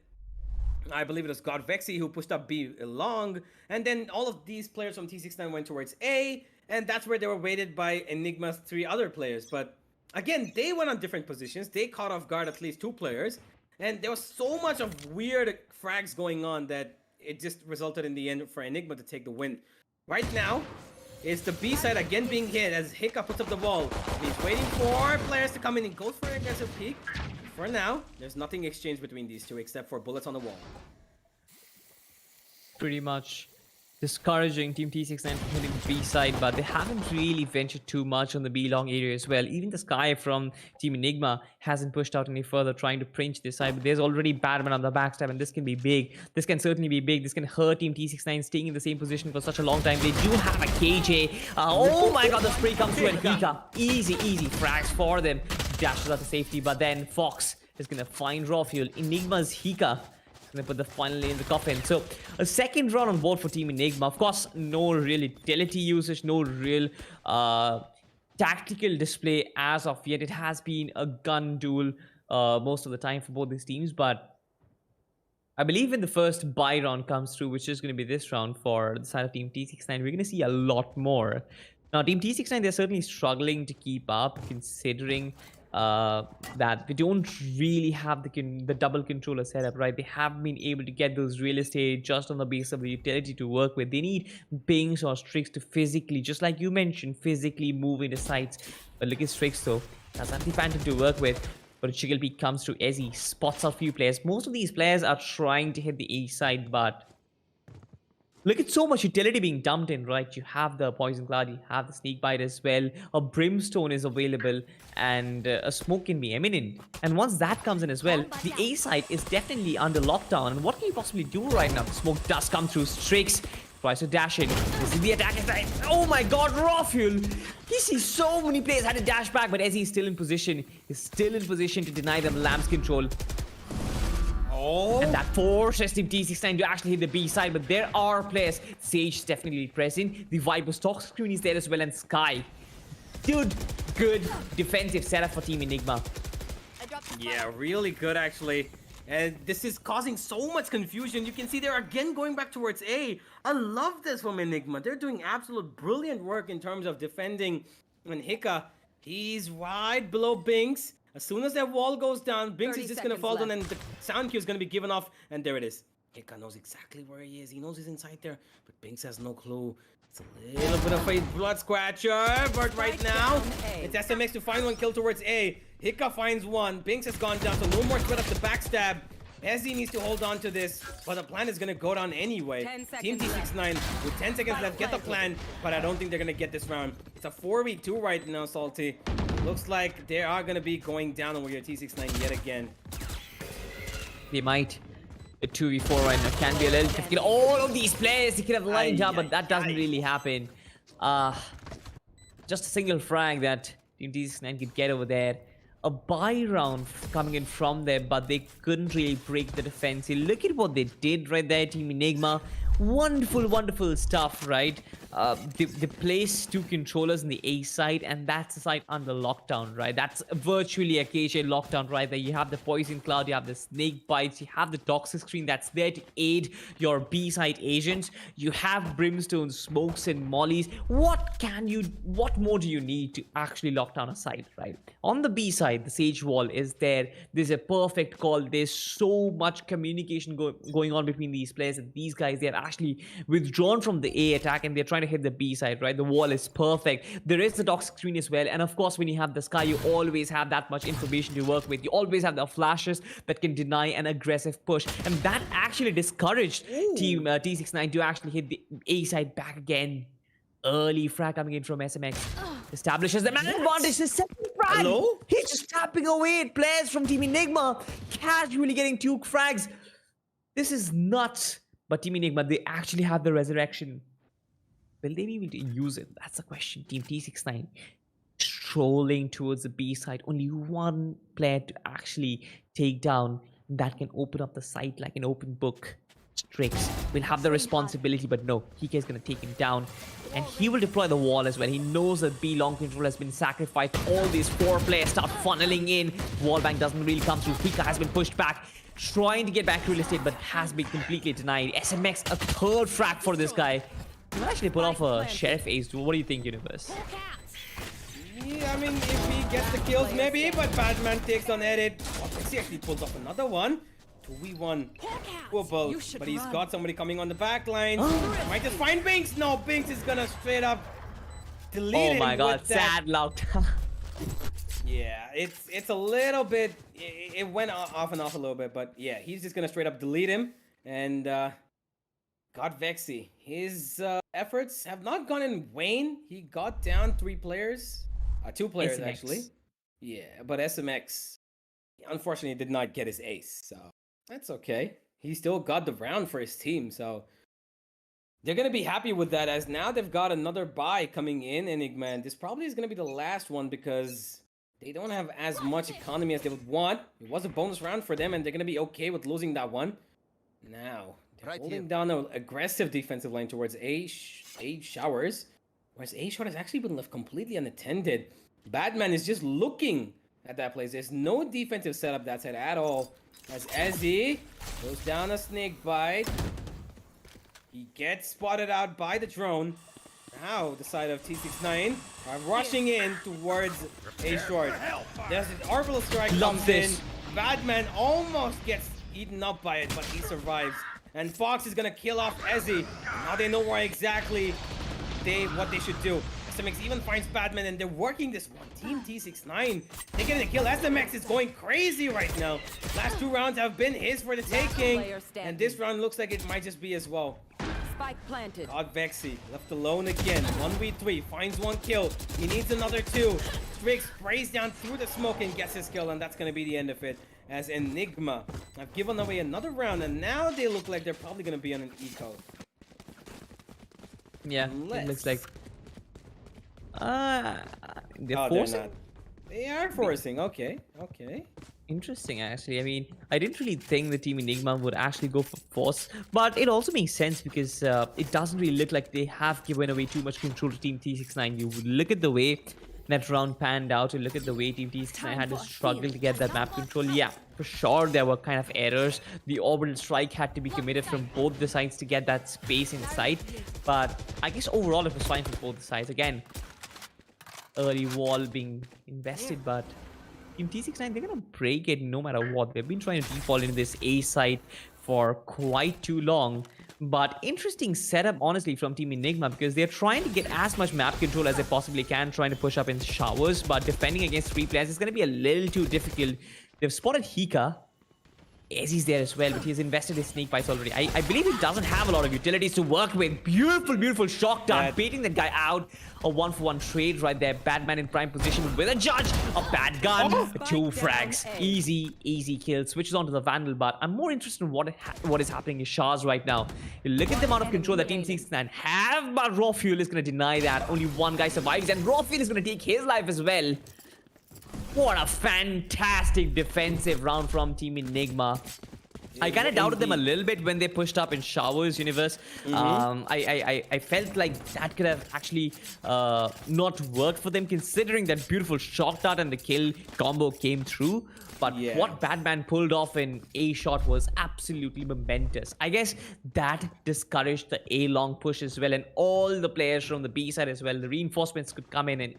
I believe it was God Vexy who pushed up B long. And then all of these players from T69 went towards A. And that's where they were waited by Enigma's three other players. But again, they went on different positions. They caught off guard at least two players. And there was so much of weird frags going on that it just resulted in the end for Enigma to take the win. right now is the B side again being hit as Hika puts up the wall. He's waiting for players to come in and goes for an aggressive peek. For now, there's nothing exchanged between these two except for bullets on the wall. Pretty much discouraging Team T69 from hitting the B side, but they haven't really ventured too much on the B long area as well. Even the Sky from Team Enigma hasn't pushed out any further, trying to pinch this side, but there's already Batman on the backstab, and this can be big. This can certainly be big. This can hurt Team T69 staying in the same position for such a long time. They do have a KJ. Oh my god, the spray comes through, and Hika. Easy frags for them. Dashes out to safety, but then Fox is going to find raw fuel. Enigma's Hika gonna put the final nail in the coffin. So a second run on board for Team Enigma. Of course, no real utility usage, no real tactical display as of yet. It has been a gun duel most of the time for both these teams, but I believe when the first buy round comes through, which is going to be this round for the side of Team T69, we're going to see a lot more. Now, Team T69, they're certainly struggling to keep up, considering that they don't really have the double controller setup, right? They haven't been able to get those real estate just on the base of the utility to work with. They need pings or streaks to physically, just like you mentioned, physically move into sites. But look at Strix though, that's anti-phantom to work with. But a chicken peek comes through as he spots a few players. Most of these players are trying to hit the A side, but look at so much utility being dumped in, right? You have the Poison Cloud, you have the Sneak Bite as well. A Brimstone is available, and a Smoke can be imminent. And once that comes in as well, the A side is definitely under lockdown. And what can you possibly do right now? The Smoke does come through. Strix tries to dash in. This is the attack side. Oh my god, raw fuel! He sees so many players had to dash back, but as he's still in position, he's still in position to deny them Lamb's control. And that forces Team T69 to actually hit the B side, but there are players. Sage is definitely present. The Viper's Toxic Screen is there as well, and Sky. Dude, good defensive setup for Team Enigma. Yeah, really good actually. And this is causing so much confusion. You can see they're again going back towards A. I love this from Enigma. They're doing absolute brilliant work in terms of defending. And Hika, he's right below Binks. As soon as that wall goes down, Binks is just going to fall down and the sound cue is going to be given off. And there it is. Hika knows exactly where he is. He knows he's inside there. But Binks has no clue. It's a little bit of a blood scratcher. But right now, it's SMX to find one kill towards A. Hika finds one. Binks has gone down, so no more threat of the backstab. SZ needs to hold on to this, but the plan is going to go down anyway. Team T69 with 10 seconds left, get the plan, but I don't think they're going to get this round. It's a 4v2 right now, Salty. Looks like they are going to be going down over your T69 yet again. They might. A 2v4 right now can be a little difficult. All of these players, they could have lined up, but that doesn't really happen. Just a single frag that Team T69 could get over there. A buy round coming in from there, but they couldn't really break the defense. You look at what they did right there, Team Enigma. Wonderful stuff, right? They placed two controllers in the A side, and that's the side under lockdown, right? That's virtually a KJ lockdown right there. You have the Poison Cloud, you have the Snake Bites, you have the Toxic Screen that's there to aid your B side agents. You have Brimstone, Smokes, and Mollies. What more do you need to actually lock down a side, right? On the B side, the Sage Wall is there. There's a perfect call. There's so much communication going on between these players, and these guys, they're actually withdrawn from the A attack and they're trying to hit the B side, right? The wall is perfect. There is the Toxic Screen as well, and of course when you have the Sky, you always have that much information to work with. You always have the flashes that can deny an aggressive push, and that actually discouraged Team T69 to actually hit the A side back again. Early frag coming in from SMX establishes the man advantage. The second frag. Hello? He's just tapping away at players from Team Enigma, casually getting 2 frags. This is nuts. But Team Enigma, they actually have the resurrection. Will they be able to use it? That's the question. Team T69 strolling towards the B side. Only one player to actually take down that can open up the site like an open book. Strix will have the responsibility, but no, Hika is going to take him down. And he will deploy the wall as well. He knows that B long control has been sacrificed. All these 4 players start funneling in. Wallbang doesn't really come through. Hika has been pushed back, trying to get back to real estate, but has been completely denied. SMX, a 3rd frag for this guy. He might actually pull off a Sheriff Ace. What do you think, Universe? Yeah, I mean, if he gets the kills, maybe, but Batman takes on edit. He actually pulls off another one. 2v1 Hawkouts. whoopable, You should but he's run. got somebody coming on the back line. Might just find Binks. No, Binks is gonna straight up delete Oh him my god, with that. sad locked. Yeah, it's a little bit. It went off and off a little bit, but yeah, he's just gonna straight up delete him. And God Vexy, his efforts have not gone in vain. He got down 3 players, 2 players SMX. actually. Yeah, but SMX unfortunately did not get his ace, so that's okay. He still got the round for his team, so they're gonna be happy with that. As now they've got another buy coming in, Enigma, and this probably is gonna be the last one because they don't have as much economy as they would want. It was a bonus round for them, and they're gonna be okay with losing that one. Now they're holding down an aggressive defensive line towards A Showers, whereas A Short has actually been left completely unattended. Batman is just looking at that place. There's no defensive setup that side at all. As Ezzy goes down a snake bite. He gets spotted out by the drone. Now the side of T69 are rushing in towards A Short. There's an orbital strike Love comes this. in. Batman almost gets eaten up by it, but he survives. And Fox is gonna kill off Ezzy. Now they know where exactly what they should do. SMX even finds Batman, and they're working this one. Team T69, they get a kill. SMX is going crazy right now. Last 2 rounds have been his for the taking, player standing. and this round looks like it might just be as well. Spike planted. God Vexy left alone again. 1v3, finds 1 kill. He needs another 2. Strix sprays down through the smoke and gets his kill, and that's gonna be the end of it. As Enigma have given away another round, and now they look like they're probably gonna be on an eco. Yeah, it looks like they're Oh, forcing. they're not. They are forcing. Okay, okay. Interesting, actually. I mean, I didn't really think the team Enigma would actually go for force, but it also makes sense because it doesn't really look like they have given away too much control to Team T69. You would look at the way that round panned out, and look at the way Team T69 had to struggle to get that map control. Yeah, for sure there were kind of errors. The orbital strike had to be committed from both the sides to get that space in sight, but I guess overall it was fine for both sides. Again, early wall being invested, but Team T69, they're gonna break it no matter what. They've been trying to default into this A side for quite too long. But interesting setup, honestly, from Team Enigma, because they're trying to get as much map control as they possibly can, trying to push up in showers, but defending against 3 players is gonna be a little too difficult. They've spotted Hika. Ezzy's there as well, but he's invested his sneak bites already. I believe he doesn't have a lot of utilities to work with. Beautiful, beautiful shock dart, beating that guy out. A 1-for-1 trade right there. Batman in prime position with a judge. A bad gun. 2 frags. Easy, easy kill. Switches onto the Vandal, but I'm more interested in what is happening in Shahs right now. You look at the amount of control that Team 69 have, but Raw Fuel is going to deny that. Only 1 guy survives, and Raw Fuel is going to take his life as well. What a fantastic defensive round from Team Enigma. I kind of doubted them a little bit when they pushed up in Showers Universe. I felt like that could have actually not worked for them, considering that beautiful shock dart and the kill combo came through. But what Batman pulled off in A shot was absolutely momentous. I guess that discouraged the A long push as well, and all the players from the B side as well. The reinforcements could come in,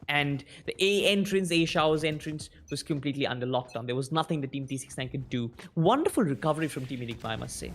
and the A Showers entrance was completely under lockdown. There was nothing the Team T69 could do. Wonderful recovery from Team Enigma, I must say.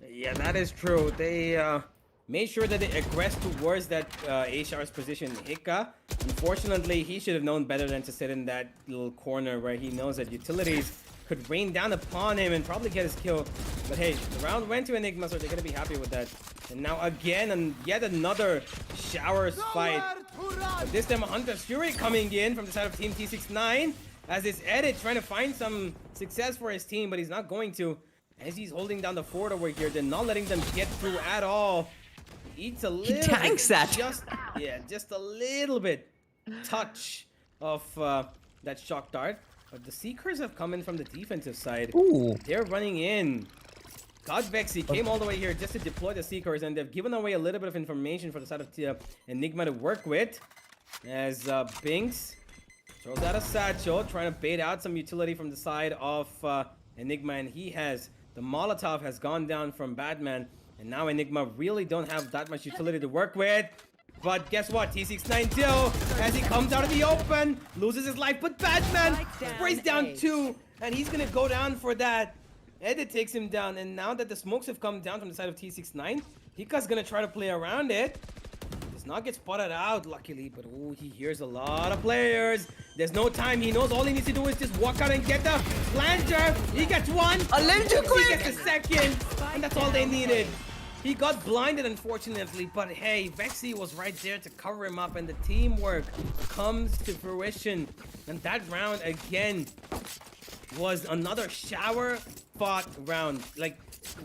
Yeah, that is true. They made sure that they aggressed towards that A Showers position. Hika, unfortunately, he should have known better than to sit in that little corner where he knows that utilities could rain down upon him and probably get his kill. But hey, the round went to Enigma, so they're going to be happy with that. And now again, and yet another Showers fight. But this time, Hunter's Fury coming in from the side of Team T69. As this Edit trying to find some success for his team, but he's not going to. As he's holding down the fort over here, they're not letting them get through at all. He eats a little tanks bit, that. just a little bit touch of that shock dart. But the Seekers have come in from the defensive side. Ooh. They're running in. God Vexy came all the way here just to deploy the Seekers, and they've given away a little bit of information for the side of Enigma to work with. As Binks throws out a satchel, trying to bait out some utility from the side of Enigma, and he has. The Molotov has gone down from Batman, and now Enigma really don't have that much utility to work with. But guess what? T69 do, as he comes out of the open, loses his life, but Batman sprays down 2, and he's gonna go down for that. Edit takes him down, and now that the smokes have come down from the side of T69, Hika's gonna try to play around it. Does not get spotted out, luckily, but oh, he hears a lot of players. There's no time. He knows all he needs to do is just walk out and get the flanger. He gets one. A little too quick. He gets the second, and that's all they needed. He got blinded, unfortunately, but hey, Vexy was right there to cover him up, and the teamwork comes to fruition. And that round, again, was another shower fought round. Like,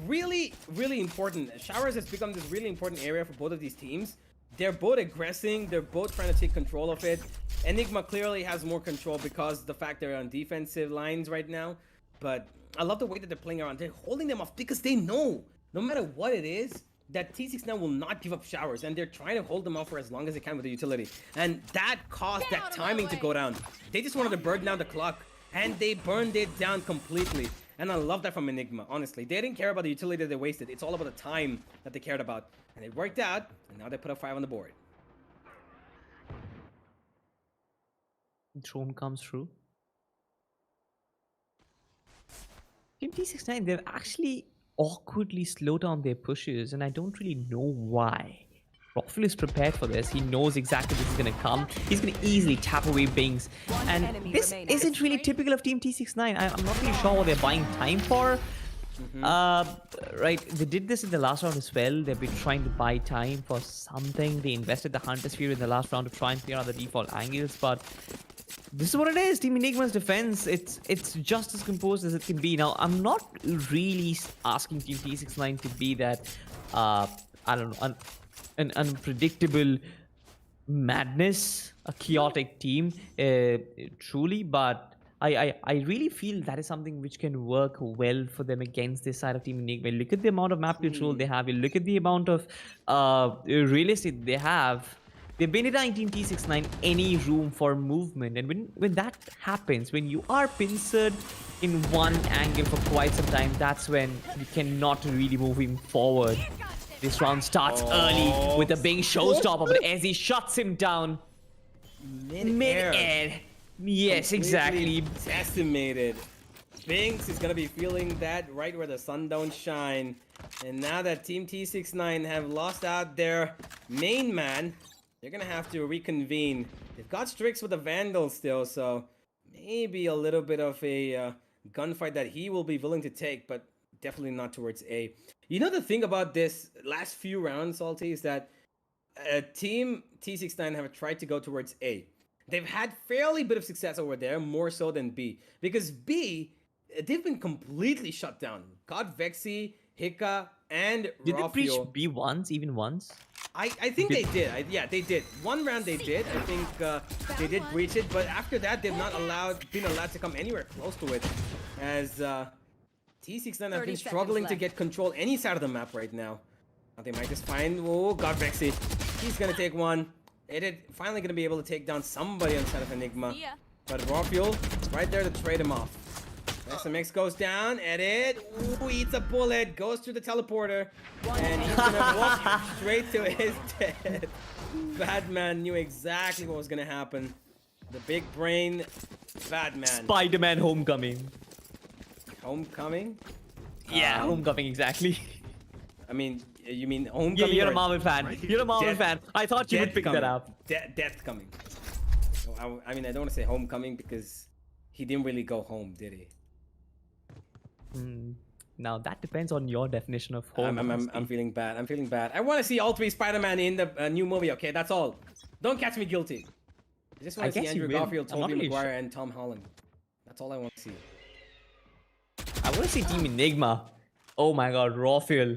really, really important. Showers has become this really important area for both of these teams. They're both aggressing. They're both trying to take control of it. Enigma clearly has more control because the fact they're on defensive lines right now. But I love the way that they're playing around. They're holding them off because they know, no matter what it is, that T69 will not give up showers. And they're trying to hold them off for as long as they can with the utility. And that caused that timing to go down. They just wanted to burn down the clock. And they burned it down completely. And I love that from Enigma, honestly. They didn't care about the utility that they wasted. It's all about the time that they cared about. And it worked out, and now they put a 5 on the board. Drone comes through. Team T69, they've actually awkwardly slowed down their pushes, and I don't really know why. Raffle is prepared for this. He knows exactly this is going to come. He's going to easily tap away Bings. And this isn't really typical of Team T69. I'm not really sure what they're buying time for. Right, they did this in the last round as well. They've been trying to buy time for something. They invested the Hunter Sphere in the last round to try and clear out the default angles, but this is what it is. Team Enigma's defense, it's just as composed as it can be. Now, I'm not really asking Team T69 to be that, I don't know, an unpredictable madness, a chaotic team, truly, but I really feel that is something which can work well for them against this side of Team Enigma. Look at the amount of map control they have. You look at the amount of real estate they have. They've been denying Team T69 any room for movement. And when that happens, when you are pincered in one angle for quite some time, that's when you cannot really move him forward. This round starts early with a big showstopper, but as he shuts him down mid-air. Yes, exactly. Decimated. Binks is gonna be feeling that right where the sun don't shine. And now that Team T69 have lost out their main man, they're gonna have to reconvene. They've got Strix with the Vandal still, so maybe a little bit of a gunfight that he will be willing to take, but definitely not towards A. You know the thing about this last few rounds, Salty, is that Team T69 have tried to go towards A. They've had fairly bit of success over there, more so than B. Because B, they've been completely shut down. Got Vexy, Hika, and Did they breach Raphael. B once, even once? I think they did. Yeah, they did. One round they did. I think they did breach it, but after that they've not been allowed to come anywhere close to it. As T69 have been struggling to get control any side of the map right now. Now they might just find. Oh, got Vexy. He's gonna take one. Edit finally gonna be able to take down somebody on the side of Enigma. But Raphael right there to trade him off. SMX goes down. Edit. Ooh, eats a bullet. Goes through the teleporter. And he's gonna walk straight to his death. Batman knew exactly what was gonna happen. The big brain Batman. Spider-Man Homecoming. Homecoming? Yeah, Homecoming, exactly. I mean, you mean Yeah, Homecoming? you're a or Marvel fan. You're a Marvel Death- fan. I thought you would Death pick coming. that up. Death coming. I mean, I don't want to say Homecoming because he didn't really go home, did he? Now, that depends on your definition of home. I'm feeling bad. I'm feeling bad. I want to see all three Spider-Man in the new movie, okay? That's all. Don't catch me guilty. I just want to see guess you Andrew will. Garfield, I'm not Tobey really Maguire, sure. and Tom Holland. That's all I want to see. I want to see Team Enigma. Oh my god, Raphael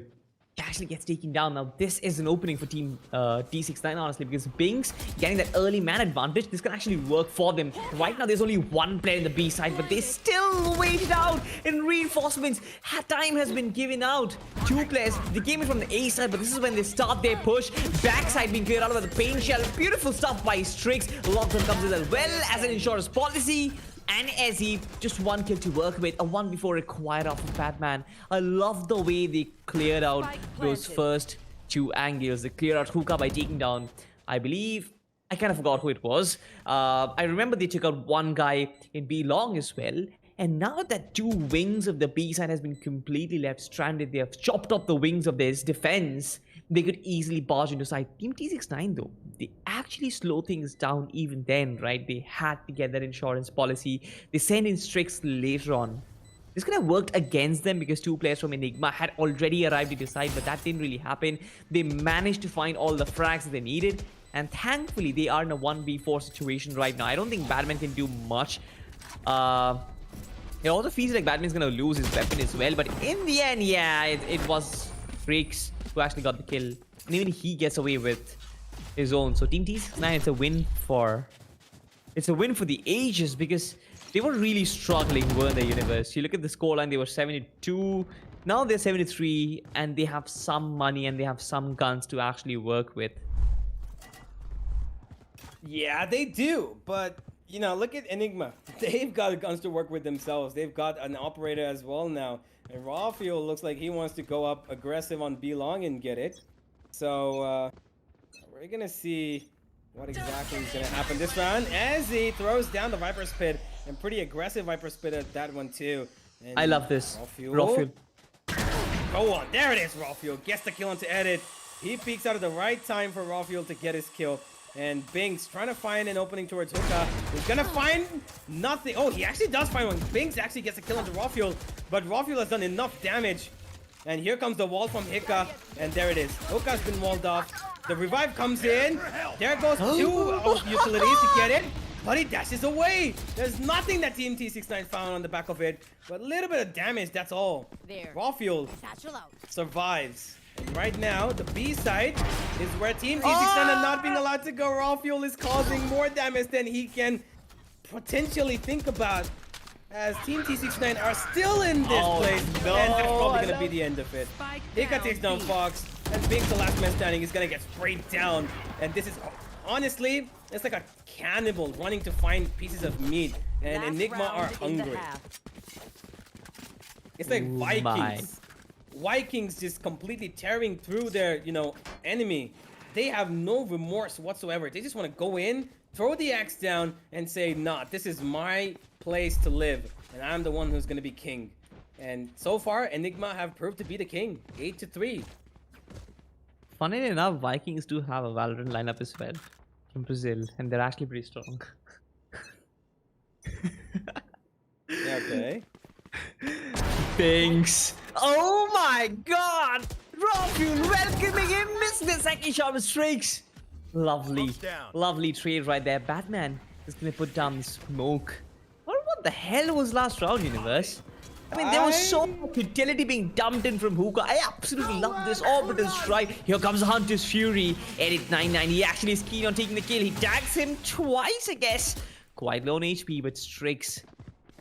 actually gets taken down. Now, this is an opening for Team T69, honestly, because Bings getting that early man advantage, this can actually work for them. Right now, there's only one player in the B side, but they still waited out in reinforcements. Time has been given out. Two players, they came in from the A side, but this is when they start their push. Backside being cleared out by the pain shell. Beautiful stuff by Strix. Lockdown comes in as well as an insurance policy. And Ezzy, just one kill to work with, a one before required off of Batman. I love the way they cleared out those first two angles. They cleared out Hookah by taking down, I believe, I kind of forgot who it was. I remember they took out one guy in B long as well. And now that two wings of the B side has been completely left stranded, they have chopped off the wings of this defense. They could easily barge into side. Team T69 though, they actually slow things down even then, right? They had to get that insurance policy. They sent in Strix later on. This could have worked against them because two players from Enigma had already arrived at the side, but that didn't really happen. They managed to find all the frags that they needed, and thankfully they are in a 1v4 situation right now. I don't think Batman can do much. It also feels like Batman's gonna lose his weapon as well, but in the end, yeah, it was Freaks who actually got the kill, and even he gets away with his own. So Team T69, it's a win for the ages, because they were really struggling, weren't they, Universe? You look at the scoreline, they were 72, now they're 73, and they have some money and they have some guns to actually work with. Yeah, they do, but you know, look at Enigma. They've got guns to work with themselves. They've got an operator as well now. And Rawfield looks like he wants to go up aggressive on B long and get it. So we're gonna see what exactly is gonna happen this round as he throws down the Viper's Pit, and pretty aggressive Viper's Pit at that one too. And I love this. Rawfield. Go on, there it is. Rawfield gets the kill onto Edit. He peeks out at the right time for Rawfield to get his kill. And Binks trying to find an opening towards Hookah. He's gonna find nothing. Oh, he actually does find one. Binks actually gets a kill onto Rawfield, but Rawfield has done enough damage. And here comes the wall from Hika, and there it is. Hookah's been walled off. The revive comes in. There goes two utilities to get it, but he dashes away. There's nothing that Team T69 found on the back of it, but a little bit of damage, that's all. There. Rawfield Satchel out. survives. And right now, the B side is where Team T69 are not being allowed to go. Rawfield is causing more damage than he can potentially think about, as Team T69 are still in this place. No, and that's probably going to be the end of it. Spike Hika down, takes down B. Fox, and Binks, the last man standing, is going to get sprayed down. And this is, honestly, it's like a cannibal running to find pieces of meat. And Last Enigma are round in the hungry. half. It's like Ooh, Vikings. Vikings just completely tearing through their, you know, enemy. They have no remorse whatsoever. They just want to go in, throw the axe down, and say, nah, this is my place to live, and I'm the one who's going to be king. And so far, Enigma have proved to be the king. 8-3. Funnily enough, Vikings do have a Valorant lineup as well from Brazil, and they're actually pretty strong. Yeah, okay. Thanks. Oh my god! Rawfield welcoming him, missed the second shot with Strix. Lovely. Lovely trade right there. Batman is gonna put down the smoke. What the hell was last round, Universe? I mean, there was so much utility being dumped in from Hookah. I absolutely love this orbital strike. Here comes Hunter's Fury. Edit 99. He actually is keen on taking the kill. He tags him twice, I guess. Quite low on HP, but Strix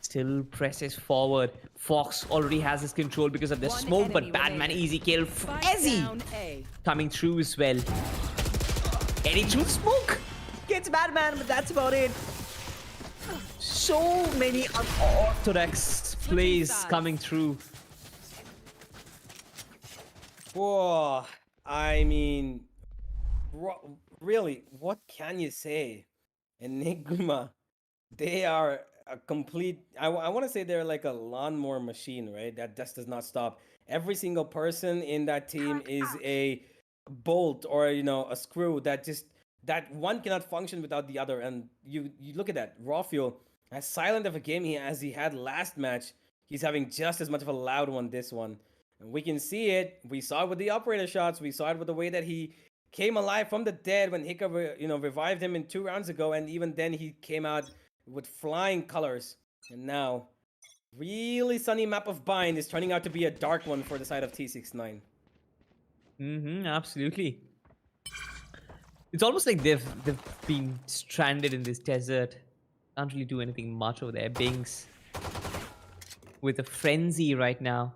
still presses forward. Fox already has his control because of the One smoke, but enemy Batman remaining. easy kill. Spike Ezzy down A. coming through as well. Eddie through the smoke. Gets Batman, but that's about it. So many unorthodox plays sides. coming through. Whoa. I mean, really, what can you say? Enigma, they are a complete, I want to say they're like a lawnmower machine, right? That just does not stop. Every single person in that team is a bolt, or, you know, a screw that one cannot function without the other. And you look at that, Rawfield, as silent of a game as he had last match, he's having just as much of a loud one this one. And we can see it. We saw it with the operator shots. We saw it with the way that he came alive from the dead when Hika, you know, revived him in 2 rounds ago. And even then he came out with flying colors. And now, really sunny map of Bind is turning out to be a dark one for the side of T69. Absolutely. It's almost like they've been stranded in this desert. Can't really do anything much over there. Binks with a frenzy right now.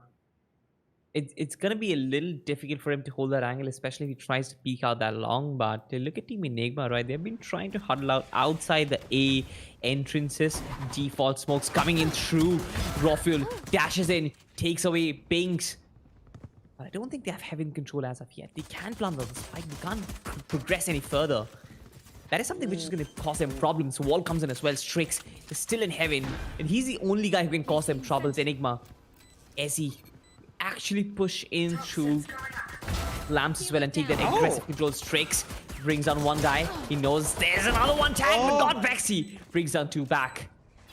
It's gonna be a little difficult for him to hold that angle, especially if he tries to peek out that long. But look at Team Enigma, right? They've been trying to huddle out outside the A entrances. Default smokes coming in through. Rawfield dashes in, takes away Binks. But I don't think they have heavy control as of yet. They can't plant the spike. They can't progress any further. That is something which is going to cause them problems. Wall comes in as well. Strix is still in heaven. And he's the only guy who can cause them troubles. Enigma. As he actually push in through lamps as well and take that aggressive control. Strix brings down one guy. He knows there's another one tag, but God, Vexy brings down two back.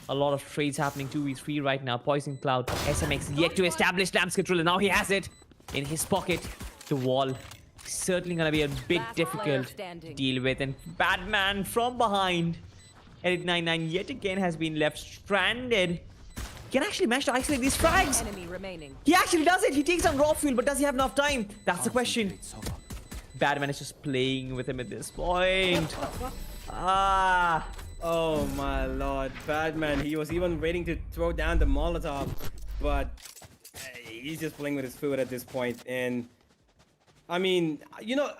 A lot of trades happening 2v3 right now. Poison Cloud, SMX yet to establish lamps control, and now he has it in his pocket. The wall certainly gonna be a bit difficult to deal with, and Batman from behind. T69 yet again has been left stranded. He can actually manage to isolate these frags. Enemy remaining. He actually does it. He takes on raw fuel, but does he have enough time? That's the question. Batman is just playing with him at this point. Oh my lord, Batman. He was even waiting to throw down the Molotov, but he's just playing with his food at this point. And I mean, you know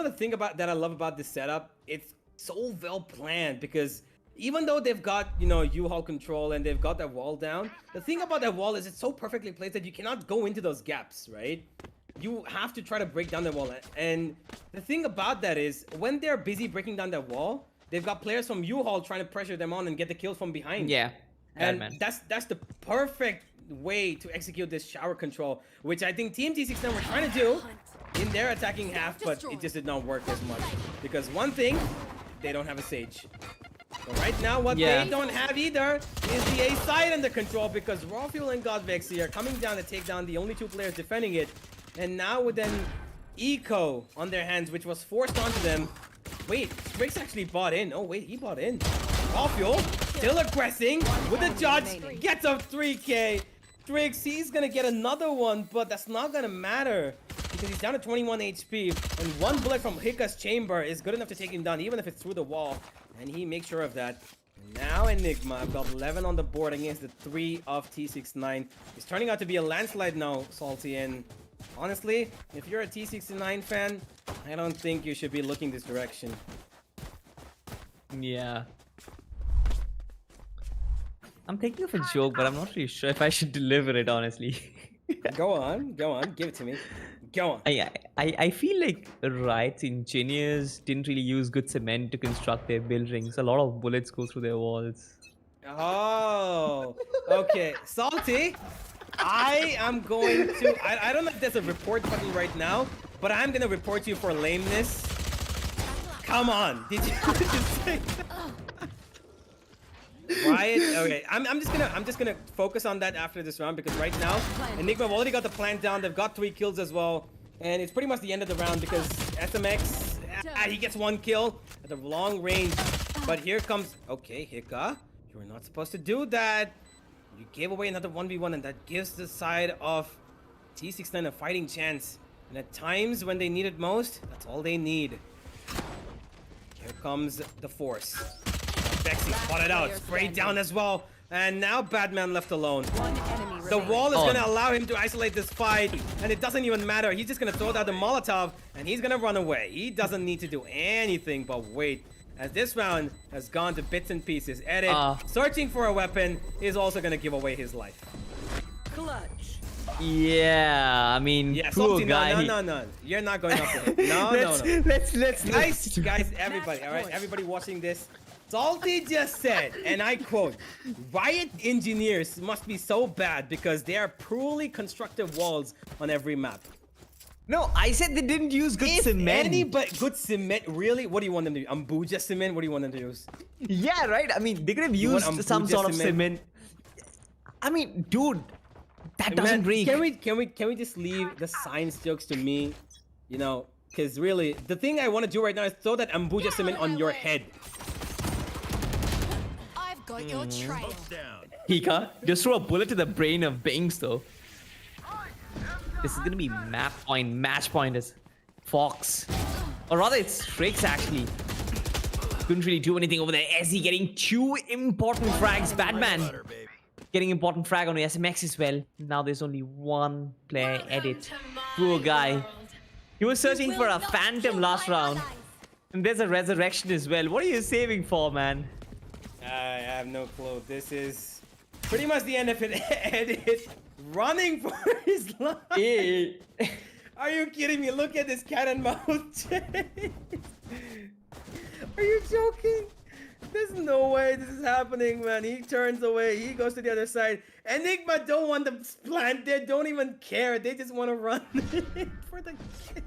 the thing about that I love about this setup, it's so well planned, because even though they've got, you know, U-Haul control and they've got that wall down, the thing about that wall is it's so perfectly placed that you cannot go into those gaps, right? You have to try to break down the wall. And the thing about that is, when they're busy breaking down that wall, they've got players from U-Haul trying to pressure them on and get the kills from behind. Yeah, and Batman. that's the perfect way to execute this shower control, which I think Team T69 were trying to do in their attacking half, but it just did not work as much. Because one thing, they don't have a Sage. So right now, what they don't have either is the A side under control, because Raw Fuel and God Vexy are coming down to take down the only two players defending it. And now with an Eco on their hands, which was forced onto them. Wait, Strix actually bought in. Oh wait, he bought in. Raw Fuel still aggressing with the judge. Gets a 3K. Strix, he's gonna get another one, but that's not gonna matter, because he's down to 21 HP, and one bullet from Hika's chamber is good enough to take him down, even if it's through the wall, and he makes sure of that. Now Enigma, I've got 11 on the board against the 3 of T69. It's turning out to be a landslide now, Salty, and honestly, if you're a T69 fan, I don't think you should be looking this direction. Yeah. I'm thinking of a joke, but I'm not really sure if I should deliver it, honestly. Go on, give it to me. Go on. I feel like Riot's engineers didn't really use good cement to construct their buildings. A lot of bullets go through their walls. Oh, okay. Salty, I am going to... I don't know if there's a report button right now, but I'm going to report you for lameness. Come on. Did you just say that? Riot, okay. I'm just gonna focus on that after this round, because right now Enigma have already got the plant down. They've got 3 kills as well, and it's pretty much the end of the round, because SMX he gets 1 kill at the long range. But here comes, okay, Hika, you were not supposed to do that. You gave away another 1v1, and that gives the side of T69 a fighting chance. And at times when they need it most, that's all they need. Here comes the force. Vexy spotted out, sprayed down as well, and now Batman left alone. The wall is gonna allow him to isolate this fight, and it doesn't even matter. He's just gonna throw down the Molotov, and he's gonna run away. He doesn't need to do anything but wait, as this round has gone to bits and pieces. Edit, searching for a weapon, is also gonna give away his life. Clutch. Yeah, I mean, Yeah, poor Salty, guy. no. You're not going up with it. No, no. Guys, everybody, all right? Everybody watching this. Salty just said, and I quote, Riot engineers must be so bad because they are poorly constructed walls on every map. No, I said they didn't use good cement. But good cement, really? What do you want them to use? Ambuja cement? What do you want them to use? Yeah, right? I mean, they could have used some sort of cement. I mean, dude, that doesn't break. Can we just leave the science jokes to me? You know, because really, the thing I want to do right now is throw that Ambuja cement on your head. Got your trail. Hika, just throw a bullet to the brain of Bangs, though. This is gonna be map point, match point as Fox. Or rather, it's Strix, actually. Couldn't really do anything over there. Ezzy getting 2 important frags. Batman getting important frag on the SMX as well. Now there's only 1 player edit. Poor guy. He was searching for a phantom last round. And there's a resurrection as well. What are you saving for, man? I have no clue. This is pretty much the end of it. Edit running for his life. Hey. Are you kidding me? Look at this cat and mouse. Are you joking? There's no way this is happening, man. He turns away. He goes to the other side. Enigma don't want to plant there. Don't even care. They just want to run for the kill.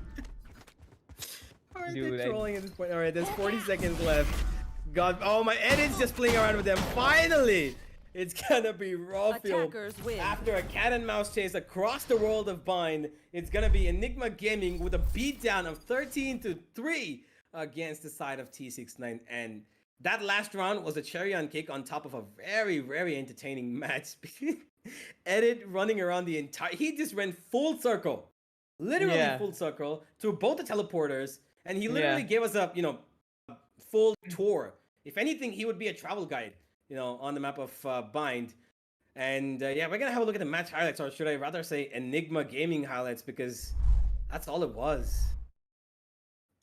Alright, Dude, they're trolling at this point. Alright, there's 40 seconds left. God, oh, my edit's just playing around with them. Finally! It's gonna be Rawfield. Attackers win. After a cat and mouse chase across the world of Bind, it's gonna be Enigma Gaming with a beatdown of 13-3 against the side of T69. And that last round was a cherry on cake on top of a very, very entertaining match. Edit running around the entire... He just ran full circle. Literally full circle through both the teleporters. And he literally gave us a, full tour. If anything, he would be a travel guide, on the map of Bind. And yeah, we're gonna have a look at the match highlights, or should I rather say Enigma Gaming highlights, because that's all it was.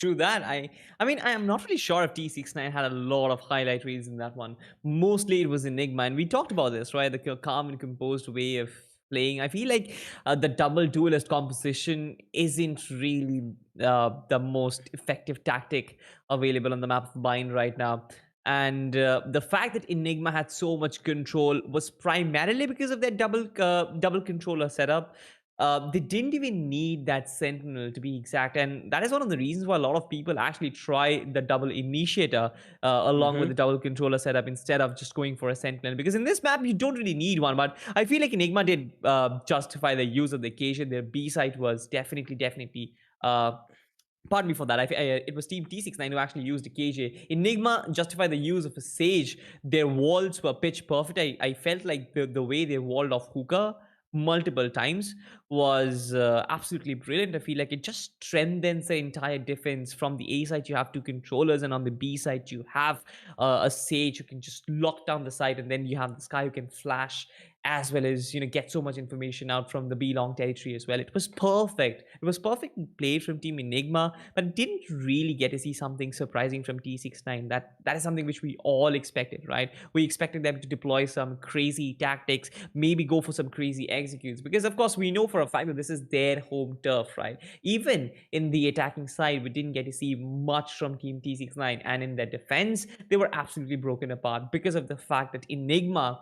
True that. I mean, I am not really sure if T69 had a lot of highlight reels in that one. Mostly it was Enigma, and we talked about this, right? The calm and composed way of playing. I feel like the double duelist composition isn't really the most effective tactic available on the map of Bind right now. And the fact that Enigma had so much control was primarily because of their double controller setup. They didn't even need that sentinel, to be exact, and that is one of the reasons why a lot of people actually try the double initiator along with the double controller setup instead of just going for a sentinel, because in this map you don't really need one. But I feel like Enigma did justify the use of the occasion. Their B site was definitely pardon me for that. It was Team T69 who actually used a KJ. Enigma justified the use of a Sage. Their walls were pitch perfect. I felt like the way they walled off Hookah multiple times was absolutely brilliant. I feel like it just strengthens the entire defense. From the A side, you have two controllers, and on the B side, you have a Sage who can just lock down the site, and then you have this guy who can flash, as well as get so much information out from the B long territory as well. It was perfect. It was perfectly played from Team Enigma, but didn't really get to see something surprising from T69. That is something which we all expected, right? We expected them to deploy some crazy tactics, maybe go for some crazy executes, because of course we know for a fact that this is their home turf, right? Even in the attacking side, we didn't get to see much from Team T69, and in their defense, they were absolutely broken apart because of the fact that Enigma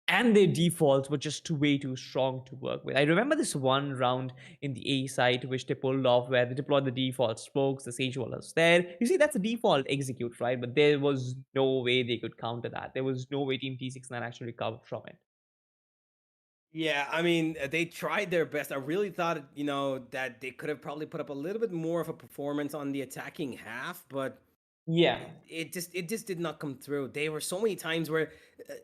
and their defaults were just way too strong to work with. I remember this one round in the A side which they pulled off, where they deployed the default smokes, the Sage wall was there. You see, that's a default execute, right? But there was no way they could counter that. There was no way Team T69 actually recovered from it. Yeah, I mean, they tried their best. I really thought, that they could have probably put up a little bit more of a performance on the attacking half, but Yeah. it just did not come through. There were so many times where,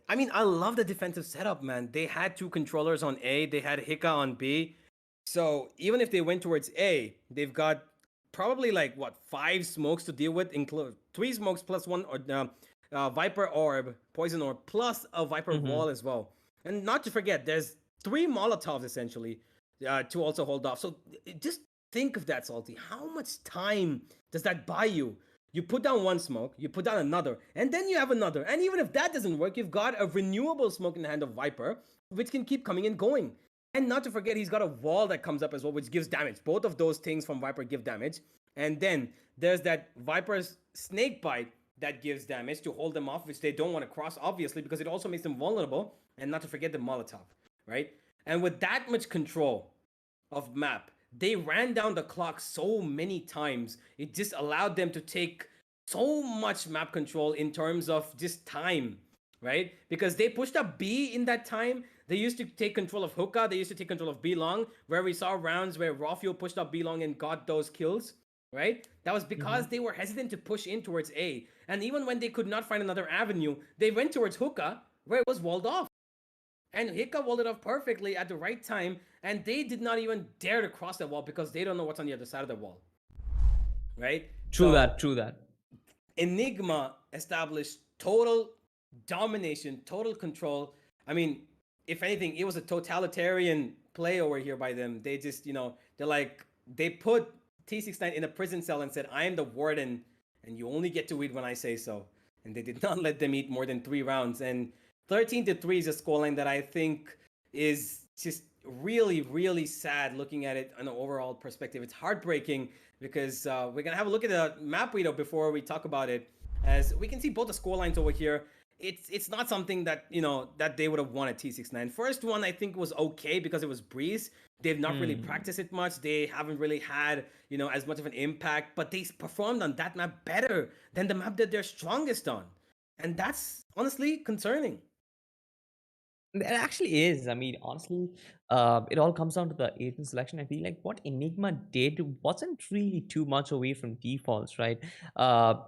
I mean, I love the defensive setup, man. They had two controllers on A, they had Hika on B. So even if they went towards A, they've got probably like what, 5 smokes to deal with, include 3 smokes plus one or Viper orb, poison orb, plus a Viper wall as well. And not to forget, there's 3 Molotovs essentially to also hold off. So just think of that, Salty. How much time does that buy you? You put down one smoke, you put down another, and then you have another. And even if that doesn't work, you've got a renewable smoke in the hand of Viper, which can keep coming and going. And not to forget, he's got a wall that comes up as well, which gives damage. Both of those things from Viper give damage. And then there's that Viper's snake bite that gives damage to hold them off, which they don't want to cross, obviously, because it also makes them vulnerable. And not to forget the Molotov, right? And with that much control of map, they ran down the clock so many times. It just allowed them to take so much map control in terms of just time, right? Because they pushed up B in that time. They used to take control of Hookah. They used to take control of B long, where we saw rounds where Rawfield pushed up B long and got those kills, right? That was because they were hesitant to push in towards A. And even when they could not find another avenue, they went towards Hookah, where it was walled off. And Hika walled it off perfectly at the right time, and they did not even dare to cross that wall because they don't know what's on the other side of the wall, right? True that. Enigma established total domination, total control. I mean, if anything, it was a totalitarian play over here by them. They just, they put T69 in a prison cell and said, I am the warden, and you only get to eat when I say so. And they did not let them eat more than 3 rounds. And 13-3 is a scoreline that I think is just really, really sad looking at it on an overall perspective. It's heartbreaking because we're going to have a look at the map readout before we talk about it. As we can see both the scorelines over here, it's not something that that they would have won at T69. First one I think was okay because it was Breeze. They've not really practiced it much. They haven't really had as much of an impact, but they performed on that map better than the map that they're strongest on, and that's honestly concerning. It actually is. I mean, honestly, it all comes down to the agent selection. I feel like what Enigma did wasn't really too much away from defaults, right?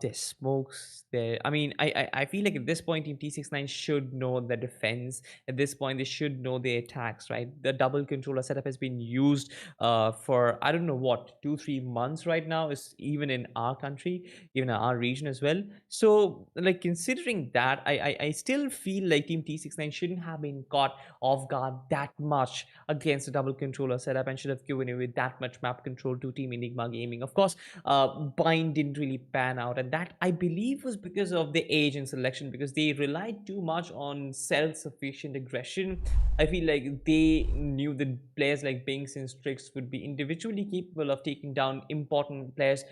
There's smokes there. I mean, I feel like at this point, Team T69 should know the defense. At this point, they should know the attacks, right? The double controller setup has been used for, I don't know what, 2-3 months right now, is even in our country, even in our region as well. So, like, considering that, I still feel like Team T69 shouldn't have been caught off guard that much against the double controller setup and should have given away that much map control to Team Enigma Gaming. Of course, Bind didn't really pan out, and that I believe was because of the age and selection, because they relied too much on self-sufficient aggression. I feel like they knew that players like Binks and Strix would be individually capable of taking down important players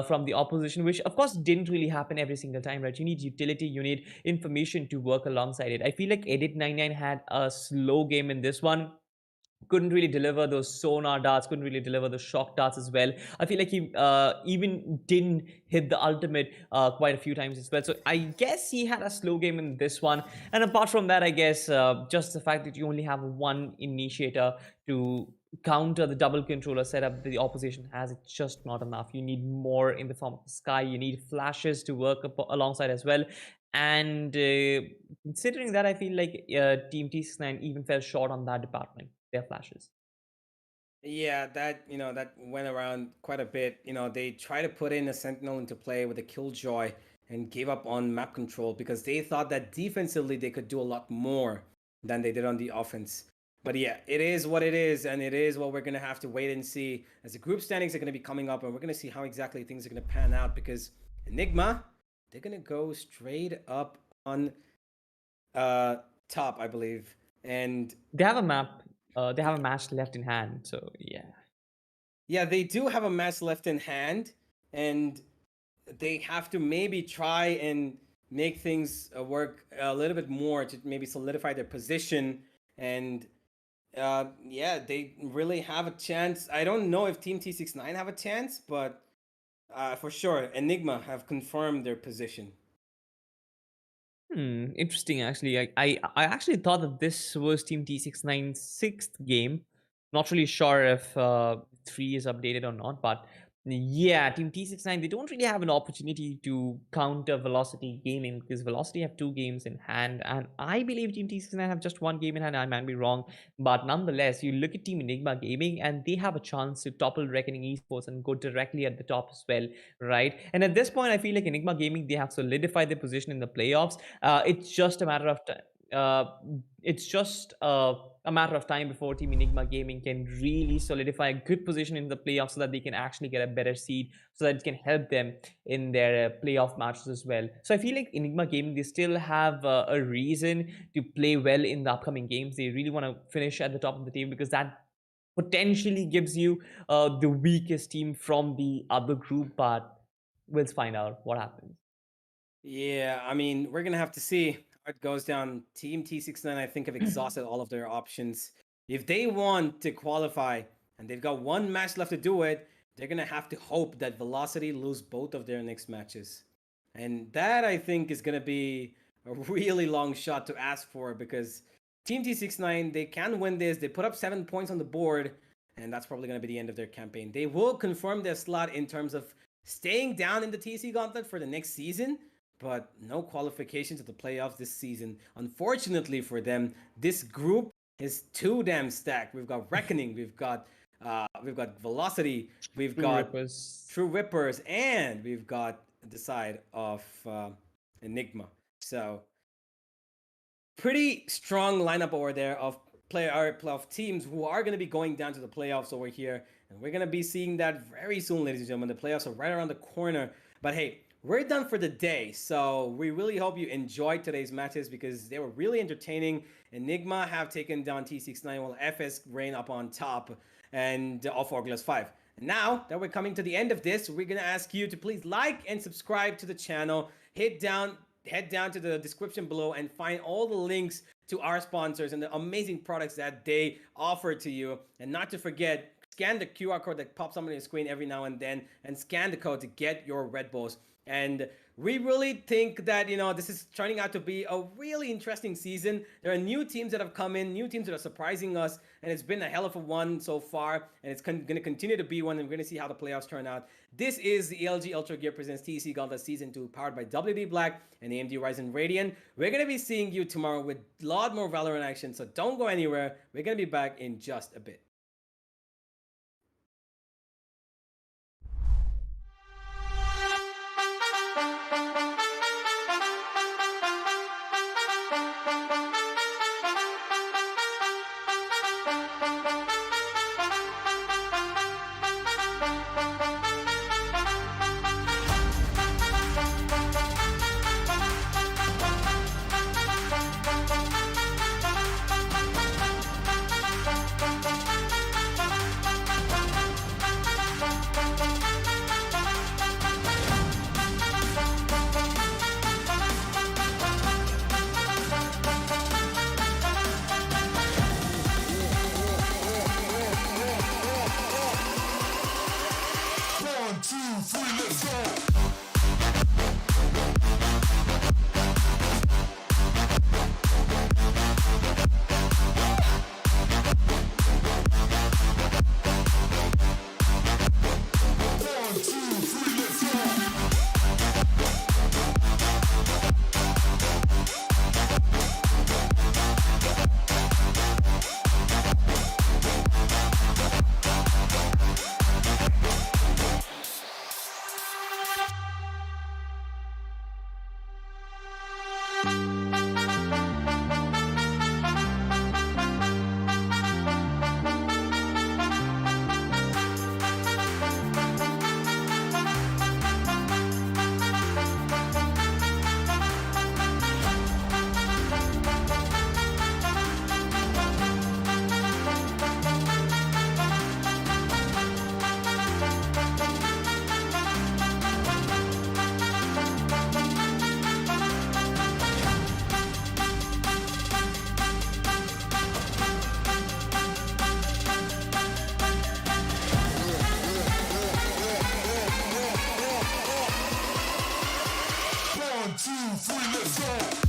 from the opposition, which of course didn't really happen every single time, right? You need utility, you need information to work alongside it. I feel like Edit99 had a slow game in this one, couldn't really deliver those sonar darts, couldn't really deliver the shock darts as well. I feel like he even didn't hit the ultimate quite a few times as well. So I guess he had a slow game in this one. And apart from that, I guess just the fact that you only have one initiator to counter the double controller setup that the opposition has, it's just not enough. You need more in the form of the sky. You need flashes to work alongside as well. And considering that, I feel like Team T69 even fell short on that department, their flashes. Yeah, that that went around quite a bit. They try to put in a Sentinel into play with a Killjoy and gave up on map control because they thought that defensively they could do a lot more than they did on the offense. But yeah, it is what it is, and it is what we're gonna have to wait and see as the group standings are gonna be coming up, and we're gonna see how exactly things are gonna pan out because Enigma, they're gonna go straight up on top, I believe, and They have a map. They have a match left in hand. So yeah. yeah, they do have a match left in hand, and they have to maybe try and make things work a little bit more to maybe solidify their position. And yeah, they really have a chance. I don't know if Team T69 have a chance, but for sure, Enigma have confirmed their position. Interesting. Actually, I actually thought that this was Team T69's sixth game. Not really sure if 3 is updated or not, but yeah, Team T69, they don't really have an opportunity to counter Velocity Gaming because Velocity have 2 games in hand, and I believe Team T69 have just 1 game in hand. I might be wrong, but nonetheless, you look at Team Enigma Gaming, and they have a chance to topple Reckoning Esports and go directly at the top as well, right? And at this point, I feel like Enigma Gaming, they have solidified their position in the playoffs. It's just a matter of time. It's just a matter of time before Team Enigma Gaming can really solidify a good position in the playoffs so that they can actually get a better seed, so that it can help them in their playoff matches as well. So I feel like Enigma Gaming, they still have a reason to play well in the upcoming games. They really want to finish at the top of the table because that potentially gives you the weakest team from the other group, but we'll find out what happens. Yeah, I mean, we're gonna have to see how it goes down. Team T69, I think, have exhausted all of their options. If they want to qualify and they've got one match left to do it, they're gonna have to hope that Velocity lose both of their next matches. And that I think is gonna be a really long shot to ask for because Team T69, they can win this. They put up 7 points on the board, and that's probably gonna be the end of their campaign. They will confirm their slot in terms of staying down in the TC Gauntlet for the next season, but no qualification to the playoffs this season. Unfortunately for them, this group is too damn stacked. We've got Reckoning, we've got Velocity, we've True got Rippers. True Rippers, and we've got the side of Enigma. So pretty strong lineup over there of playoff teams who are going to be going down to the playoffs over here, and we're going to be seeing that very soon, ladies and gentlemen. The playoffs are right around the corner. But hey, we're done for the day, so we really hope you enjoyed today's matches because they were really entertaining. Enigma have taken down T69 while FS reign up on top and off Orgulus 5. Now that we're coming to the end of this, we're going to ask you to please like and subscribe to the channel. head down to the description below and find all the links to our sponsors and the amazing products that they offer to you. And not to forget, scan the QR code that pops up on your screen every now and then and scan the code to get your Red Bulls. And we really think that, this is turning out to be a really interesting season. There are new teams that have come in, new teams that are surprising us, and it's been a hell of a one so far, and it's going to continue to be one, and we're going to see how the playoffs turn out. This is the LG Ultragear presents TC Gauntlet Season 2, powered by WD Black and AMD Ryzen Radeon. We're going to be seeing you tomorrow with a lot more Valorant action, so don't go anywhere. We're going to be back in just a bit. One, two, three, let's go.